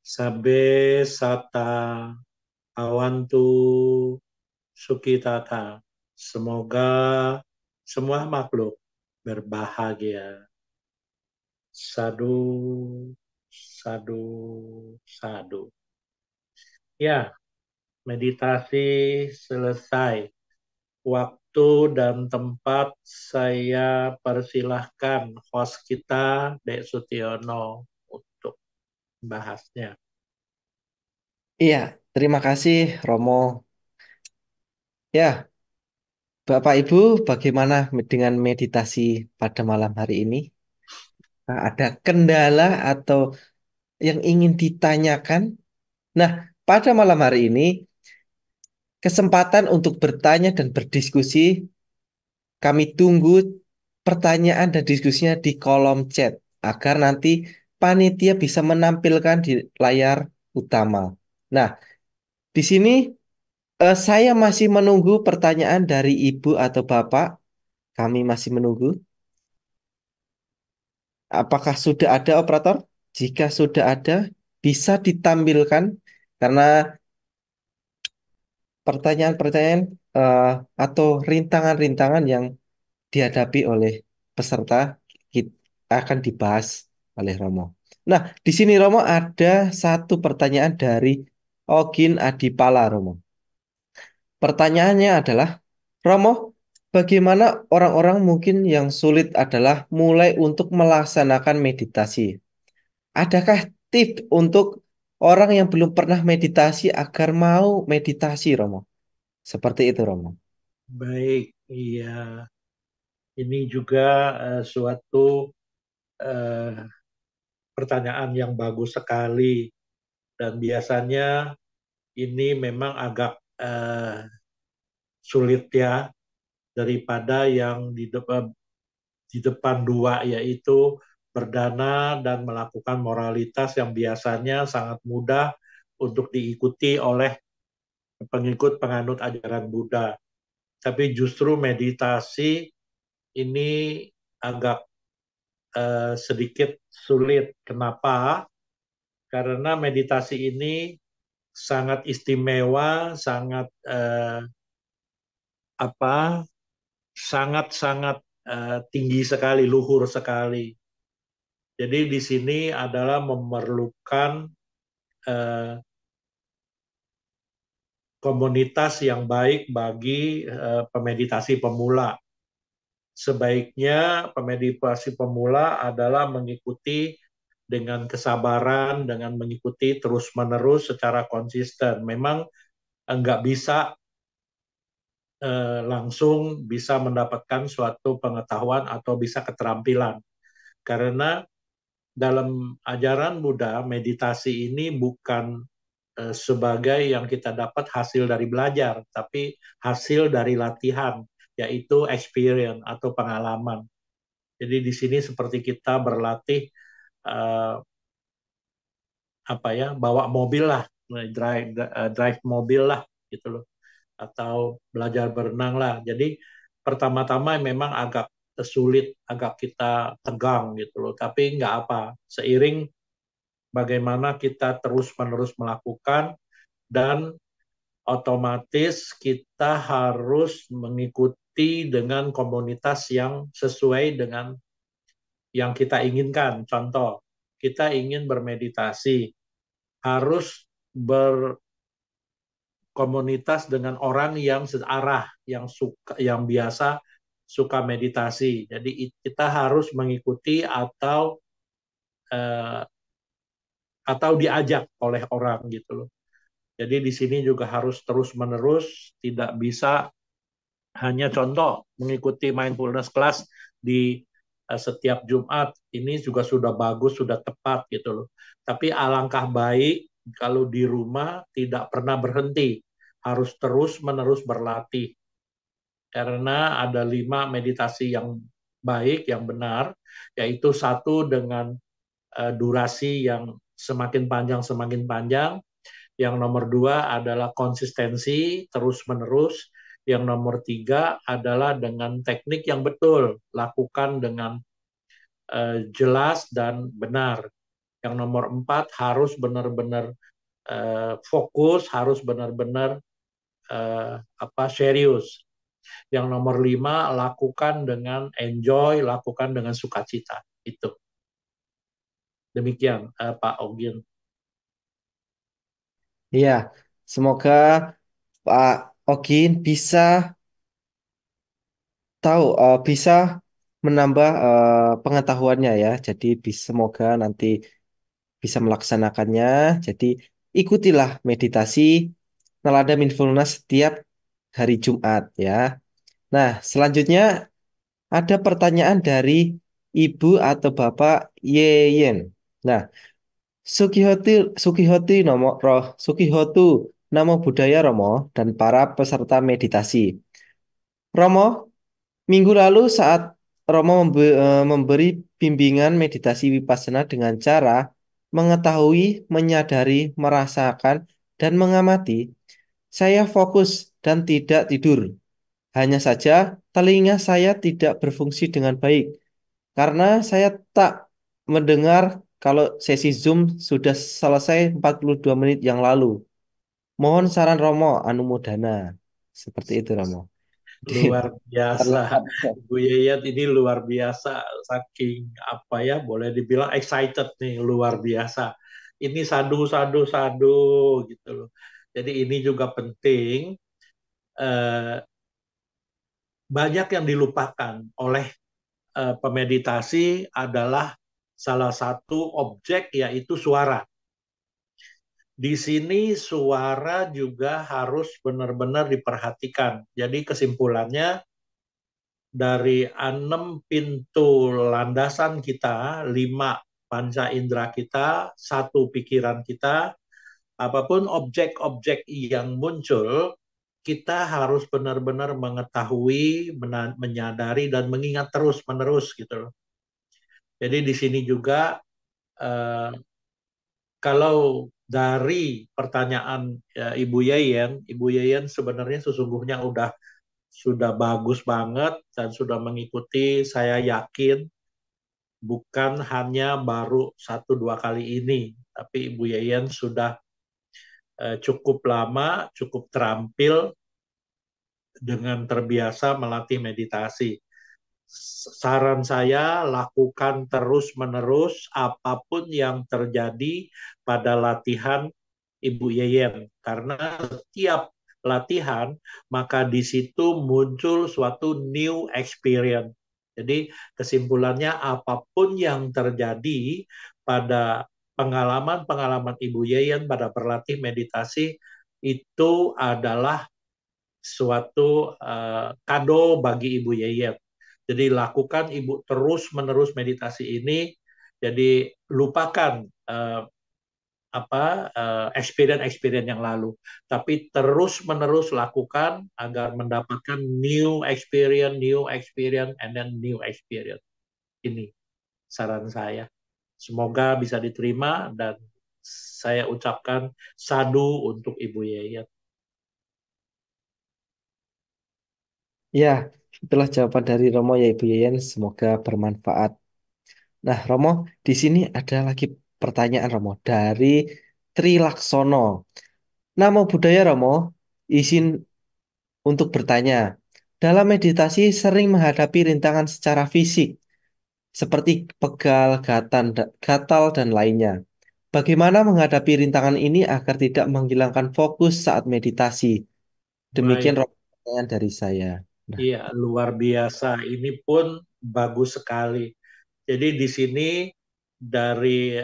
Sabe sata awantu sukitata. Semoga semua makhluk berbahagia. Sadu, sadu, sadu. Ya, meditasi selesai. Waktu dan tempat saya persilahkan host kita, Dek Sutiono, untuk bahasnya. Iya, terima kasih Romo. Ya, Bapak Ibu, bagaimana dengan meditasi pada malam hari ini? Nah, ada kendala atau yang ingin ditanyakan? Nah, pada malam hari ini, kesempatan untuk bertanya dan berdiskusi, kami tunggu pertanyaan dan diskusinya di kolom chat, agar nanti panitia bisa menampilkan di layar utama. Nah, di sini saya masih menunggu pertanyaan dari Ibu atau Bapak. Kami masih menunggu. Apakah sudah ada operator? Jika sudah ada, bisa ditampilkan karena pertanyaan-pertanyaan eh, atau rintangan-rintangan yang dihadapi oleh peserta akan dibahas oleh Romo. Nah, di sini Romo ada satu pertanyaan dari Ogin Adipala Romo. Pertanyaannya adalah, Romo, bagaimana orang-orang mungkin yang sulit adalah mulai untuk melaksanakan meditasi? Adakah tips untuk orang yang belum pernah meditasi agar mau meditasi, Romo? Seperti itu, Romo. Baik, iya. Ini juga suatu eh, pertanyaan yang bagus sekali. Dan biasanya ini memang agak sulit ya, daripada yang di depan dua, yaitu berdana dan melakukan moralitas yang biasanya sangat mudah untuk diikuti oleh pengikut penganut ajaran Buddha. Tapi justru meditasi ini agak sedikit sulit. Kenapa? Karena meditasi ini sangat istimewa, sangat apa? Sangat-sangat tinggi sekali, luhur sekali. Jadi di sini adalah memerlukan eh, komunitas yang baik bagi pemeditasi pemula. Sebaiknya pemeditasi pemula adalah mengikuti dengan kesabaran, dengan mengikuti terus-menerus secara konsisten. Memang nggak bisa langsung bisa mendapatkan suatu pengetahuan atau bisa keterampilan. Karena dalam ajaran Buddha, meditasi ini bukan sebagai yang kita dapat hasil dari belajar, tapi hasil dari latihan, yaitu experience atau pengalaman. Jadi di sini seperti kita berlatih uh, apa ya, bawa mobil lah, drive mobil lah gitu loh, atau belajar berenang lah. Jadi pertama-tama memang agak sulit, agak kita tegang gitu loh, tapi nggak apa. Seiring bagaimana kita terus-menerus melakukan, dan otomatis kita harus mengikuti dengan komunitas yang sesuai dengan yang kita inginkan. Contoh, kita ingin bermeditasi, harus berkomunitas dengan orang yang searah, yang suka, yang biasa suka meditasi. Jadi kita harus mengikuti eh, atau diajak oleh orang gitu loh. Jadi di sini juga harus terus-menerus, tidak bisa hanya contoh mengikuti mindfulness class di setiap Jumat. Ini juga sudah bagus, sudah tepat gitu loh. Tapi alangkah baik kalau di rumah tidak pernah berhenti, harus terus-menerus berlatih. Karena ada 5 meditasi yang baik, yang benar, yaitu satu dengan durasi yang semakin panjang. Yang nomor 2 adalah konsistensi terus-menerus. Yang nomor 3 adalah dengan teknik yang betul, lakukan dengan jelas dan benar. Yang nomor 4 harus benar-benar fokus, harus benar-benar serius. Yang nomor 5 lakukan dengan enjoy, lakukan dengan sukacita. Itu. Demikian Pak Ogin. Iya, semoga Pak Ogin bisa tahu, bisa menambah pengetahuannya ya. Jadi semoga nanti bisa melaksanakannya. Jadi ikutilah meditasi Nalada Mindfulness setiap hari Jumat ya. Nah, selanjutnya ada pertanyaan dari Ibu atau Bapak Yeyen. Nah, Sukihoti Sukihoti Sukihotu Namo Buddhaya Romo dan para peserta meditasi. Romo, minggu lalu saat Romo memberi bimbingan meditasi Vipassana dengan cara mengetahui, menyadari, merasakan, dan mengamati, saya fokus dan tidak tidur. Hanya saja telinga saya tidak berfungsi dengan baik karena saya tak mendengar kalau sesi Zoom sudah selesai 42 menit yang lalu. Mohon saran Romo Anumodana. Seperti itu Romo. Luar biasa. Terlambat. Ibu Yayat ini luar biasa. Saking apa ya, boleh dibilang excited nih, luar biasa. Ini sadu, sadu, sadu gitu loh. Jadi ini juga penting. Eh, Banyak yang dilupakan oleh pemeditasi adalah salah satu objek yaitu suara. Di sini suara juga harus benar-benar diperhatikan. Jadi kesimpulannya dari 6 pintu landasan kita, 5 panca indera kita, 1 pikiran kita, apapun objek-objek yang muncul, kita harus benar-benar mengetahui, menyadari, dan mengingat terus-menerus gitu loh. Jadi di sini juga eh, kalau dari pertanyaan Ibu Yeyen sebenarnya sesungguhnya sudah bagus banget dan sudah mengikuti, saya yakin bukan hanya baru 1-2 kali ini, tapi Ibu Yeyen sudah cukup lama, cukup terampil dengan terbiasa melatih meditasi. Saran saya, lakukan terus-menerus apapun yang terjadi pada latihan Ibu Yeyen. Karena setiap latihan, maka di situ muncul suatu new experience. Jadi kesimpulannya, apapun yang terjadi pada pengalaman-pengalaman Ibu Yeyen pada berlatih meditasi, itu adalah suatu kado bagi Ibu Yeyen. Jadi lakukan Ibu terus-menerus meditasi ini. Jadi lupakan experience yang lalu, tapi terus-menerus lakukan agar mendapatkan new experience, and then new experience. Ini saran saya. Semoga bisa diterima dan saya ucapkan sadu untuk Ibu Yeyen. Ya, itulah jawaban dari Romo ya Ibu Yeyen. Semoga bermanfaat. Nah, Romo, di sini ada lagi pertanyaan Romo dari Trilaksono. Namo Buddhaya Romo, izin untuk bertanya. Dalam meditasi sering menghadapi rintangan secara fisik, seperti pegal, gatal, dan lainnya. Bagaimana menghadapi rintangan ini agar tidak menghilangkan fokus saat meditasi? Demikian Baik, Romo, pertanyaan dari saya. Nah, iya luar biasa. Ini pun bagus sekali. Jadi di sini dari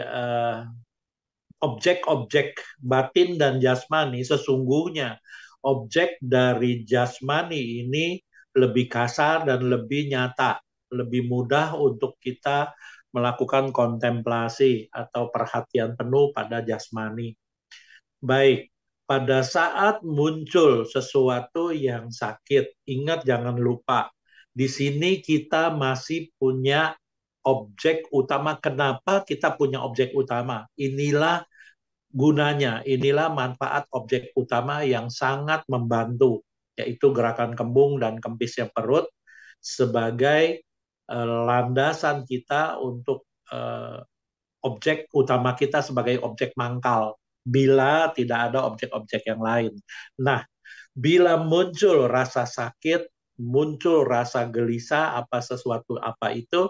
objek-objek batin dan jasmani, sesungguhnya objek dari jasmani ini lebih kasar dan lebih nyata, lebih mudah untuk kita melakukan kontemplasi atau perhatian penuh pada jasmani. Baik, pada saat muncul sesuatu yang sakit, ingat jangan lupa, di sini kita masih punya objek utama. Kenapa kita punya objek utama? Inilah gunanya, inilah manfaat objek utama yang sangat membantu, yaitu gerakan kembung dan kempisnya perut sebagai landasan kita untuk objek utama kita sebagai objek mangkal bila tidak ada objek-objek yang lain. Nah, bila muncul rasa sakit, muncul rasa gelisah, apa sesuatu apa itu,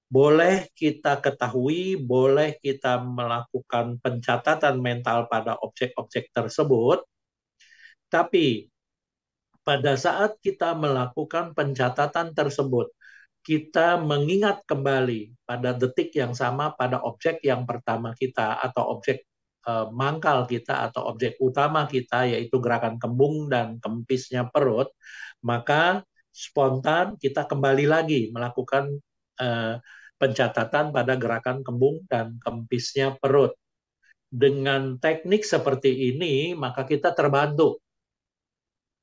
boleh kita ketahui, boleh kita melakukan pencatatan mental pada objek-objek tersebut, tapi pada saat kita melakukan pencatatan tersebut, kita mengingat kembali pada detik yang sama pada objek yang pertama kita atau objek mangkal kita atau objek utama kita yaitu gerakan kembung dan kempisnya perut, maka spontan kita kembali lagi melakukan pencatatan pada gerakan kembung dan kempisnya perut. Dengan teknik seperti ini, maka kita terbantu.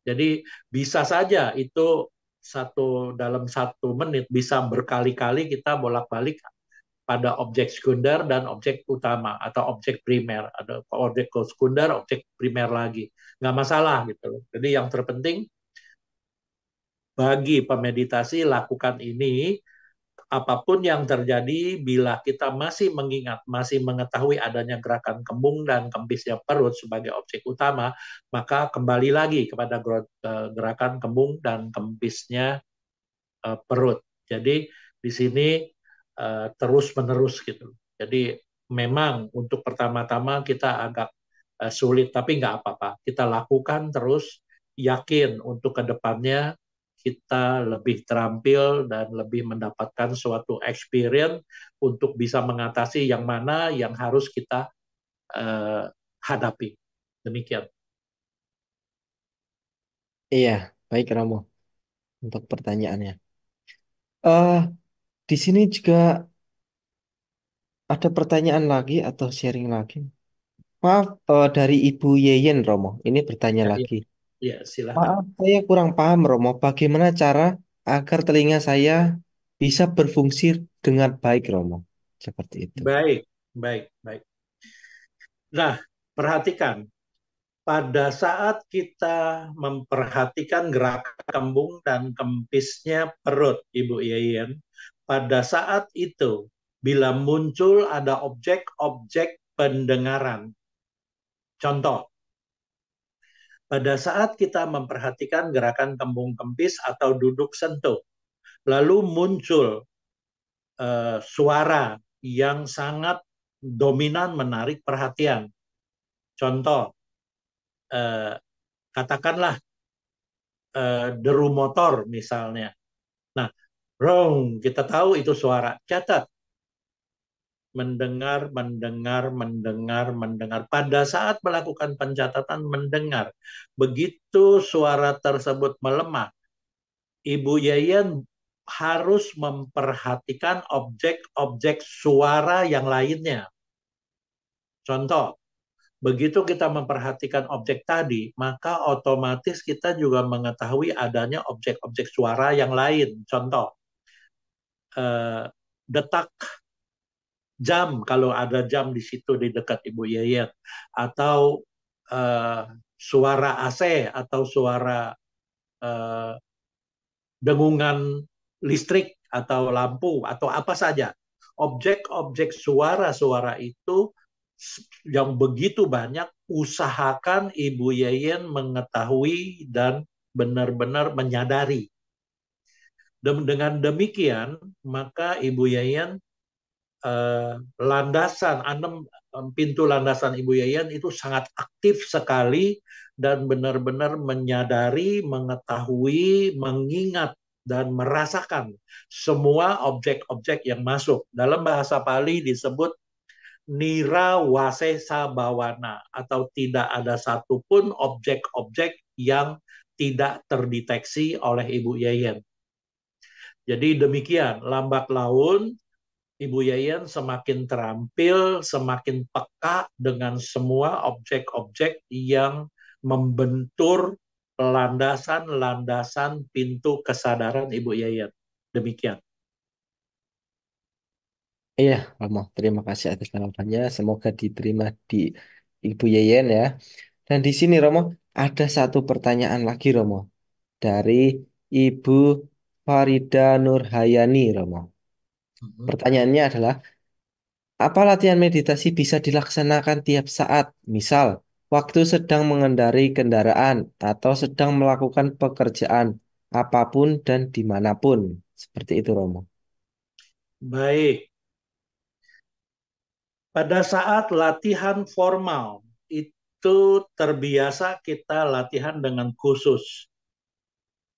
Jadi bisa saja itu dalam 1 menit bisa berkali-kali kita bolak-balik pada objek sekunder dan objek utama atau objek primer. Ada objek sekunder, objek primer lagi. Nggak masalah gitu. Jadi yang terpenting bagi pemeditasi lakukan ini apapun yang terjadi bila kita masih mengingat, masih mengetahui adanya gerakan kembung dan kempisnya perut sebagai objek utama, maka kembali lagi kepada gerakan kembung dan kempisnya perut. Jadi di sini terus-menerus gitu. Jadi memang untuk pertama-tama kita agak sulit, tapi nggak apa-apa. Kita lakukan terus, yakin untuk kedepannya kita lebih terampil dan lebih mendapatkan suatu experience untuk bisa mengatasi yang mana yang harus kita hadapi. Demikian. Iya, baik Romo untuk pertanyaannya. eh di sini juga ada pertanyaan lagi atau sharing lagi. Maaf, dari Ibu Yeyen Romo. Ini bertanya Ya, ya, lagi. ya silakan. Maaf, saya kurang paham Romo. Bagaimana cara agar telinga saya bisa berfungsi dengan baik Romo? Seperti itu. Baik, baik, baik. Nah, perhatikan pada saat kita memperhatikan gerakan kembung dan kempisnya perut, Ibu Yayan, pada saat itu, bila muncul ada objek-objek pendengaran, contoh, pada saat kita memperhatikan gerakan kembung kempis atau duduk sentuh, lalu muncul suara yang sangat dominan menarik perhatian. Contoh, katakanlah deru motor misalnya. Nah, kita tahu itu suara. Catat. Mendengar, mendengar, mendengar, mendengar. Pada saat melakukan pencatatan mendengar, begitu suara tersebut melemah, Ibu Yayan harus memperhatikan objek-objek suara yang lainnya. Contoh, begitu kita memperhatikan objek tadi, maka otomatis kita juga mengetahui adanya objek-objek suara yang lain. Contoh, detak jam kalau ada jam di situ di dekat Ibu Yayat, atau suara AC atau suara dengungan listrik atau lampu atau apa saja. Objek-objek suara-suara itu yang begitu banyak, usahakan Ibu Yeyen mengetahui dan benar-benar menyadari. Dan dengan demikian, maka Ibu Yeyen landasan, pintu landasan Ibu Yayan itu sangat aktif sekali dan benar-benar menyadari, mengetahui, mengingat dan merasakan semua objek-objek yang masuk. Dalam bahasa Pali disebut nira wasesa bawana atau tidak ada satupun objek-objek yang tidak terdeteksi oleh Ibu Yayan. Jadi demikian, lambat laun Ibu Yayan semakin terampil, semakin peka dengan semua objek-objek yang membentur landasan-landasan pintu kesadaran Ibu Yayan. Demikian. Iya, Romo. Terima kasih atas jawabannya. Semoga diterima di Ibu Yeyen ya. Dan di sini Romo, ada satu pertanyaan lagi Romo. Dari Ibu Farida Nurhayani, Romo. Mhm. Pertanyaannya adalah, apa latihan meditasi bisa dilaksanakan tiap saat? Misal, waktu sedang mengendarai kendaraan atau sedang melakukan pekerjaan apapun dan dimanapun. Seperti itu, Romo. Baik, pada saat latihan formal itu terbiasa kita latihan dengan khusus.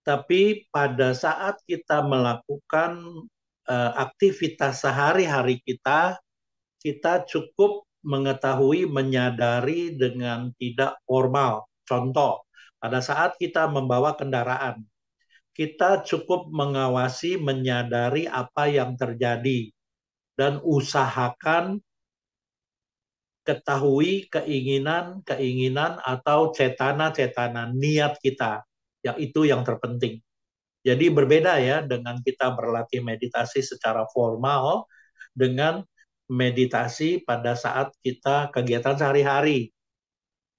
Tapi pada saat kita melakukan aktivitas sehari-hari kita, kita cukup mengetahui, menyadari dengan tidak formal. Contoh, pada saat kita membawa kendaraan, kita cukup mengawasi, menyadari apa yang terjadi, dan usahakan ketahui keinginan-keinginan atau cetana-cetana niat kita. Yang itu yang terpenting. Jadi berbeda ya dengan kita berlatih meditasi secara formal dengan meditasi pada saat kita kegiatan sehari-hari.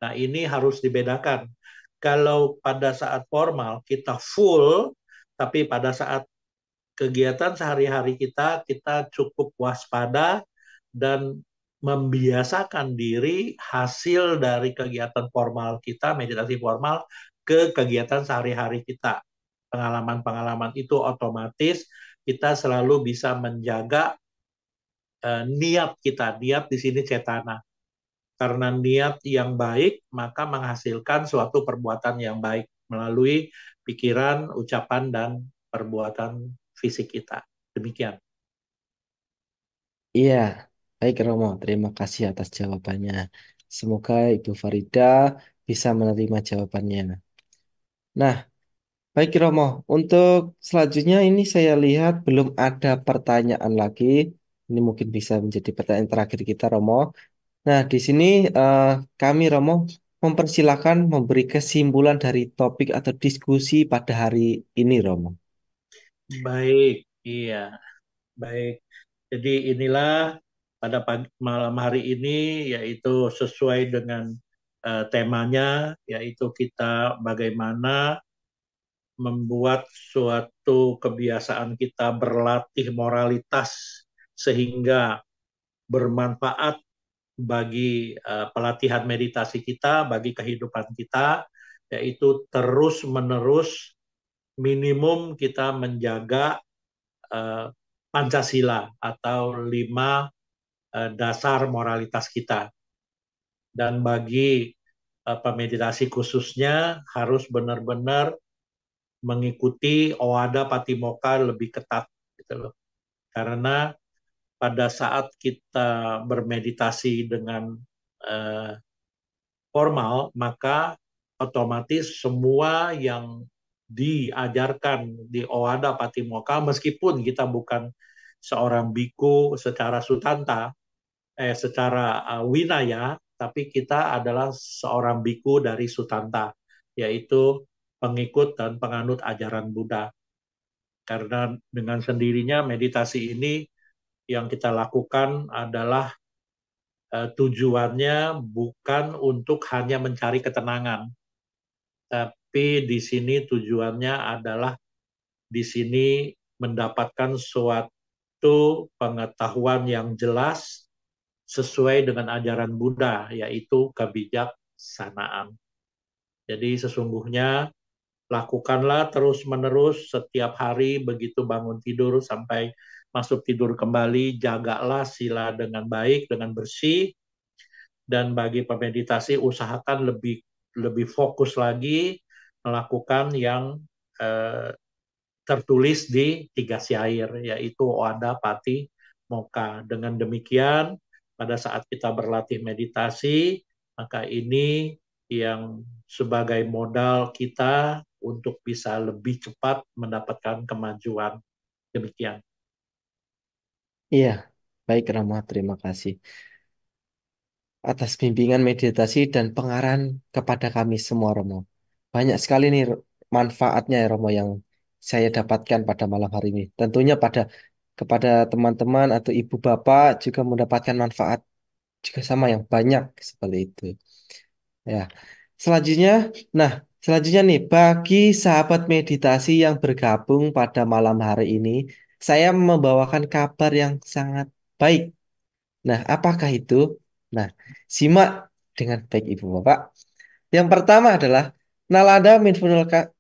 Nah, ini harus dibedakan. Kalau pada saat formal kita full, tapi pada saat kegiatan sehari-hari kita cukup waspada dan membiasakan diri hasil dari kegiatan formal kita, meditasi formal, ke kegiatan sehari-hari kita. Pengalaman-pengalaman itu otomatis kita selalu bisa menjaga niat kita. Niat di sini cetana. Karena niat yang baik, maka menghasilkan suatu perbuatan yang baik melalui pikiran, ucapan, dan perbuatan fisik kita. Demikian. Iya, baik Romo. Terima kasih atas jawabannya. Semoga Ibu Farida bisa menerima jawabannya. Nah, baik Romo. Untuk selanjutnya ini saya lihat belum ada pertanyaan lagi. Ini mungkin bisa menjadi pertanyaan terakhir kita, Romo. Nah, di sini eh, kami Romo mempersilahkan memberi kesimpulan dari topik atau diskusi pada hari ini, Romo. Baik, iya, baik. Jadi inilah pada malam hari ini, yaitu sesuai dengan temanya, yaitu kita bagaimana membuat suatu kebiasaan kita berlatih moralitas sehingga bermanfaat bagi pelatihan meditasi kita, bagi kehidupan kita, yaitu terus-menerus minimum kita menjaga uh, Pancasila atau 5 dasar moralitas kita. Dan bagi pemeditasi khususnya harus benar-benar mengikuti Owada Patimokkha lebih ketat gitu loh. Karena pada saat kita bermeditasi dengan uh, formal, maka otomatis semua yang diajarkan di Owada Patimokkha, meskipun kita bukan seorang biku secara sutanta, secara winaya, tapi kita adalah seorang biku dari sutanta, yaitu pengikut dan penganut ajaran Buddha. Karena dengan sendirinya meditasi ini yang kita lakukan adalah tujuannya bukan untuk hanya mencari ketenangan, tapi di sini tujuannya adalah di sini mendapatkan suatu pengetahuan yang jelas sesuai dengan ajaran Buddha, yaitu kebijaksanaan. Jadi sesungguhnya lakukanlah terus-menerus setiap hari begitu bangun tidur sampai masuk tidur kembali, jagalah sila dengan baik, dengan bersih, dan bagi pemeditasi usahakan lebih lebih fokus lagi melakukan yang eh, tertulis di tiga syair, yaitu Oada Pati Moka. Dengan demikian, pada saat kita berlatih meditasi, maka ini yang sebagai modal kita untuk bisa lebih cepat mendapatkan kemajuan. Demikian. Iya, baik Rama, terima kasih atas bimbingan meditasi dan pengarahan kepada kami semua Romo. Banyak sekali nih manfaatnya ya Romo yang saya dapatkan pada malam hari ini. Tentunya kepada teman-teman atau ibu bapak juga mendapatkan manfaat juga sama yang banyak seperti itu. Ya. Selanjutnya, nah Selanjutnya nih, bagi sahabat meditasi yang bergabung pada malam hari ini, saya membawakan kabar yang sangat baik. Nah, apakah itu? Nah, simak dengan baik Ibu Bapak. Yang pertama adalah Nalanda Mindful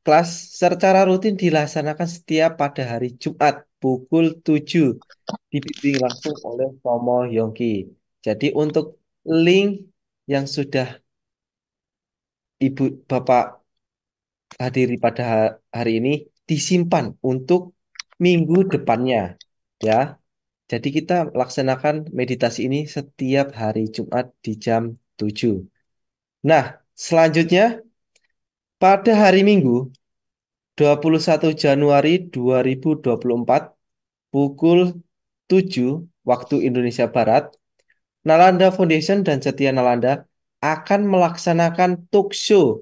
Class secara rutin dilaksanakan setiap pada hari Jumat pukul 7 dibimbing langsung oleh Romo Yongki. Jadi untuk link yang sudah Ibu Bapak hadiri pada hari ini disimpan untuk minggu depannya ya. Jadi kita laksanakan meditasi ini setiap hari Jumat di jam 7. Nah, selanjutnya pada hari Minggu 21 Januari 2024 pukul 7 waktu Indonesia Barat, Nalanda Foundation dan Setia Nalanda akan melaksanakan talk show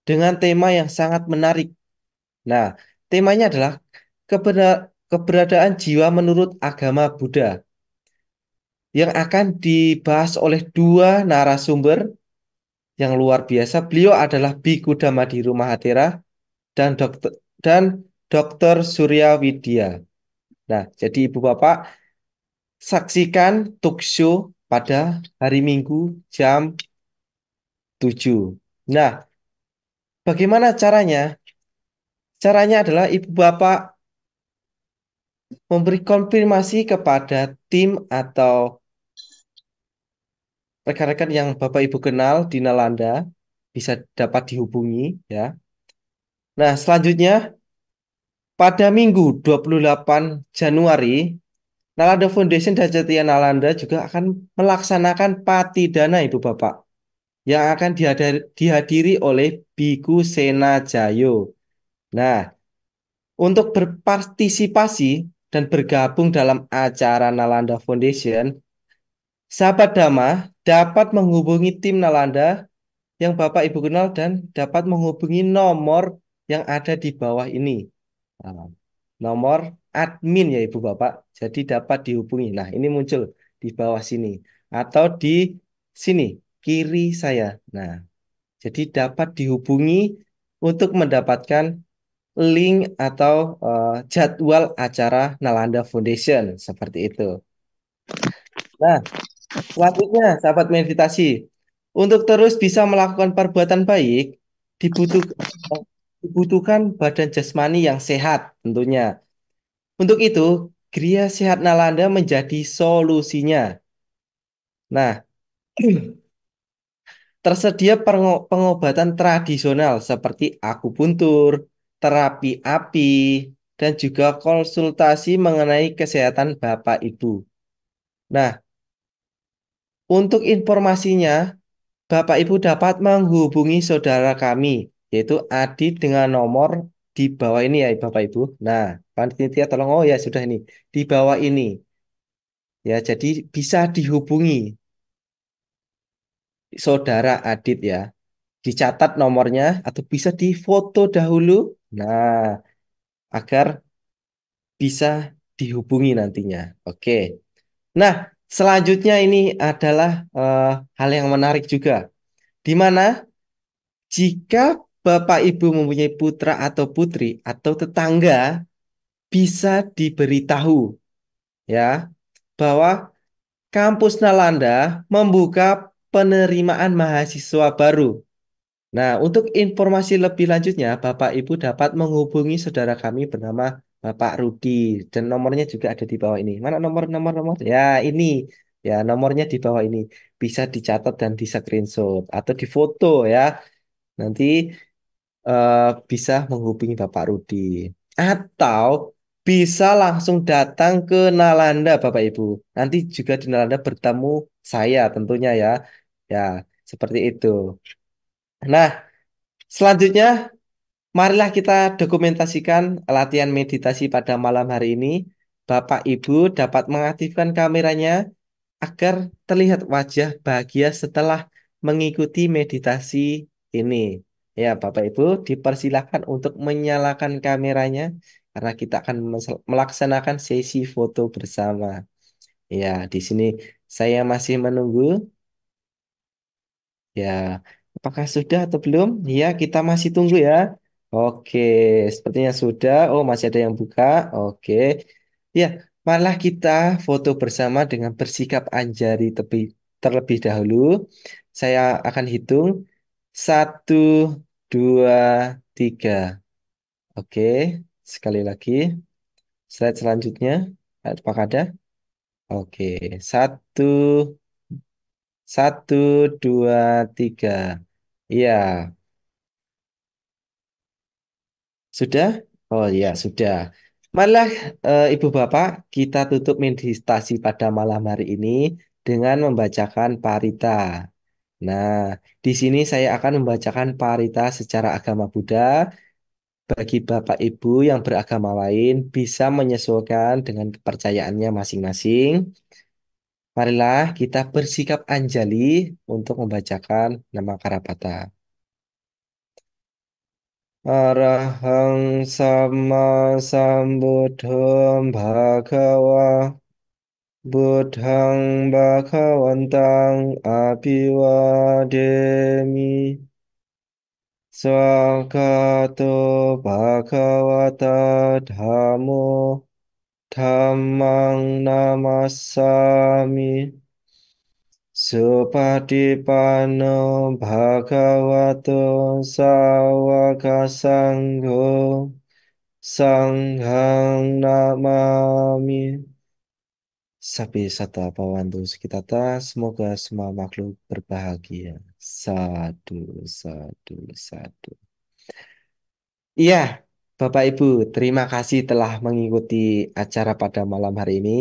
dengan tema yang sangat menarik. Nah, temanya adalah keberadaan jiwa menurut agama Buddha yang akan dibahas oleh dua narasumber yang luar biasa. Beliau adalah Bhikkhu Dhammadhiru Mahatera dan Dokter Surya Widya. Nah, jadi Ibu Bapak saksikan talk show pada hari Minggu jam 7. Nah, bagaimana caranya? Caranya adalah Ibu Bapak memberi konfirmasi kepada tim atau rekan-rekan yang Bapak Ibu kenal di Nalanda bisa dapat dihubungi ya. Nah, selanjutnya pada Minggu 28 Januari, Nalanda Foundation dan Setia Nalanda juga akan melaksanakan Patidana Ibu Bapak yang akan dihadiri oleh Biku Sena Jayo. Nah, untuk berpartisipasi dan bergabung dalam acara Nalanda Foundation, sahabat Dhamma dapat menghubungi tim Nalanda yang Bapak Ibu kenal dan dapat menghubungi nomor yang ada di bawah ini. Nah, nomor admin ya Ibu Bapak. Jadi dapat dihubungi. Nah, ini muncul di bawah sini atau di sini kiri saya. Nah, jadi dapat dihubungi untuk mendapatkan link atau jadwal acara Nalanda Foundation seperti itu. Nah, selanjutnya, sahabat meditasi, untuk terus bisa melakukan perbuatan baik, dibutuhkan badan jasmani yang sehat tentunya. Untuk itu, Gria Sehat Nalanda menjadi solusinya. Nah, tersedia pengobatan tradisional seperti akupuntur, terapi api, dan juga konsultasi mengenai kesehatan Bapak Ibu. Nah, untuk informasinya, Bapak Ibu dapat menghubungi saudara kami, yaitu Adit dengan nomor di bawah ini ya Bapak Ibu. Nah, panitia tolong, oh ya sudah ini, di bawah ini. Ya, jadi bisa dihubungi saudara Adit ya. Dicatat nomornya atau bisa difoto dahulu. Nah, agar bisa dihubungi nantinya. Oke. Nah, selanjutnya ini adalah hal yang menarik juga. Di mana jika Bapak Ibu mempunyai putra atau putri atau tetangga bisa diberitahu ya bahwa kampus Nalanda membuka penerimaan mahasiswa baru. Nah, untuk informasi lebih lanjutnya, Bapak Ibu dapat menghubungi saudara kami bernama Bapak Rudi dan nomornya juga ada di bawah ini. Mana nomor? Ya, ini. Ya, nomornya di bawah ini. Bisa dicatat dan di screenshot atau difoto ya. Nanti eh, bisa menghubungi Bapak Rudi atau bisa langsung datang ke Nalanda Bapak Ibu. Nanti juga di Nalanda bertemu saya tentunya ya. Ya, seperti itu. Nah, selanjutnya marilah kita dokumentasikan latihan meditasi pada malam hari ini. Bapak Ibu dapat mengaktifkan kameranya agar terlihat wajah bahagia setelah mengikuti meditasi ini. Ya, Bapak Ibu dipersilakan untuk menyalakan kameranya karena kita akan melaksanakan sesi foto bersama. Ya, di sini saya masih menunggu. Ya, Apakah sudah atau belum? Ya, kita masih tunggu ya. Oke, sepertinya sudah. Oh, masih ada yang buka. Oke. Ya, malah kita foto bersama dengan bersikap anjari terlebih dahulu. Saya akan hitung. Satu, dua, tiga. Oke, sekali lagi. Slide selanjutnya. Apakah ada? Oke, satu, satu, dua, tiga. Iya, sudah? Oh iya, sudah. Malah Ibu Bapak, kita tutup meditasi pada malam hari ini dengan membacakan parita. Nah, di sini saya akan membacakan parita secara agama Buddha bagi Bapak Ibu yang beragama lain bisa menyesuaikan dengan kepercayaannya masing-masing. Marilah kita bersikap anjali untuk membacakan nama Karapata. Arahang sama sambuddham bhagava buddhang bhagavantang abhivademi swagato bhagavata dhammo dhammang namassami Supatipanno bhagavato sawaka sangho sanghang namami. Sapi sata pawantu sekitata, semoga semua makhluk berbahagia. Sadu, sadu, sadu. Iya, Bapak Ibu, terima kasih telah mengikuti acara pada malam hari ini.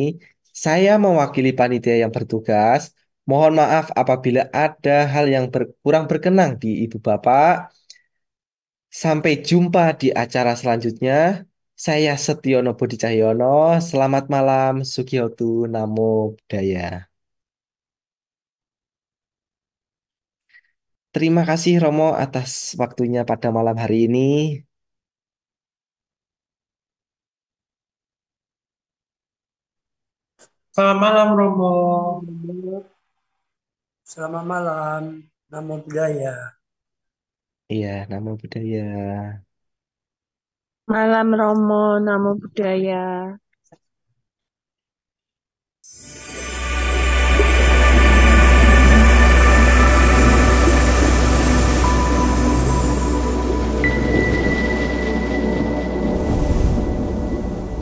Saya mewakili panitia yang bertugas. Mohon maaf apabila ada hal yang kurang berkenan di Ibu Bapak. Sampai jumpa di acara selanjutnya. Saya Setiono Budi Cahyono. Selamat malam, Sugiyoto Namo Buddhaya. Terima kasih Romo atas waktunya pada malam hari ini. Selamat malam Romo. Selamat malam, Namo Buddhaya. Iya, Namo Buddhaya. Malam Romo, Namo Buddhaya.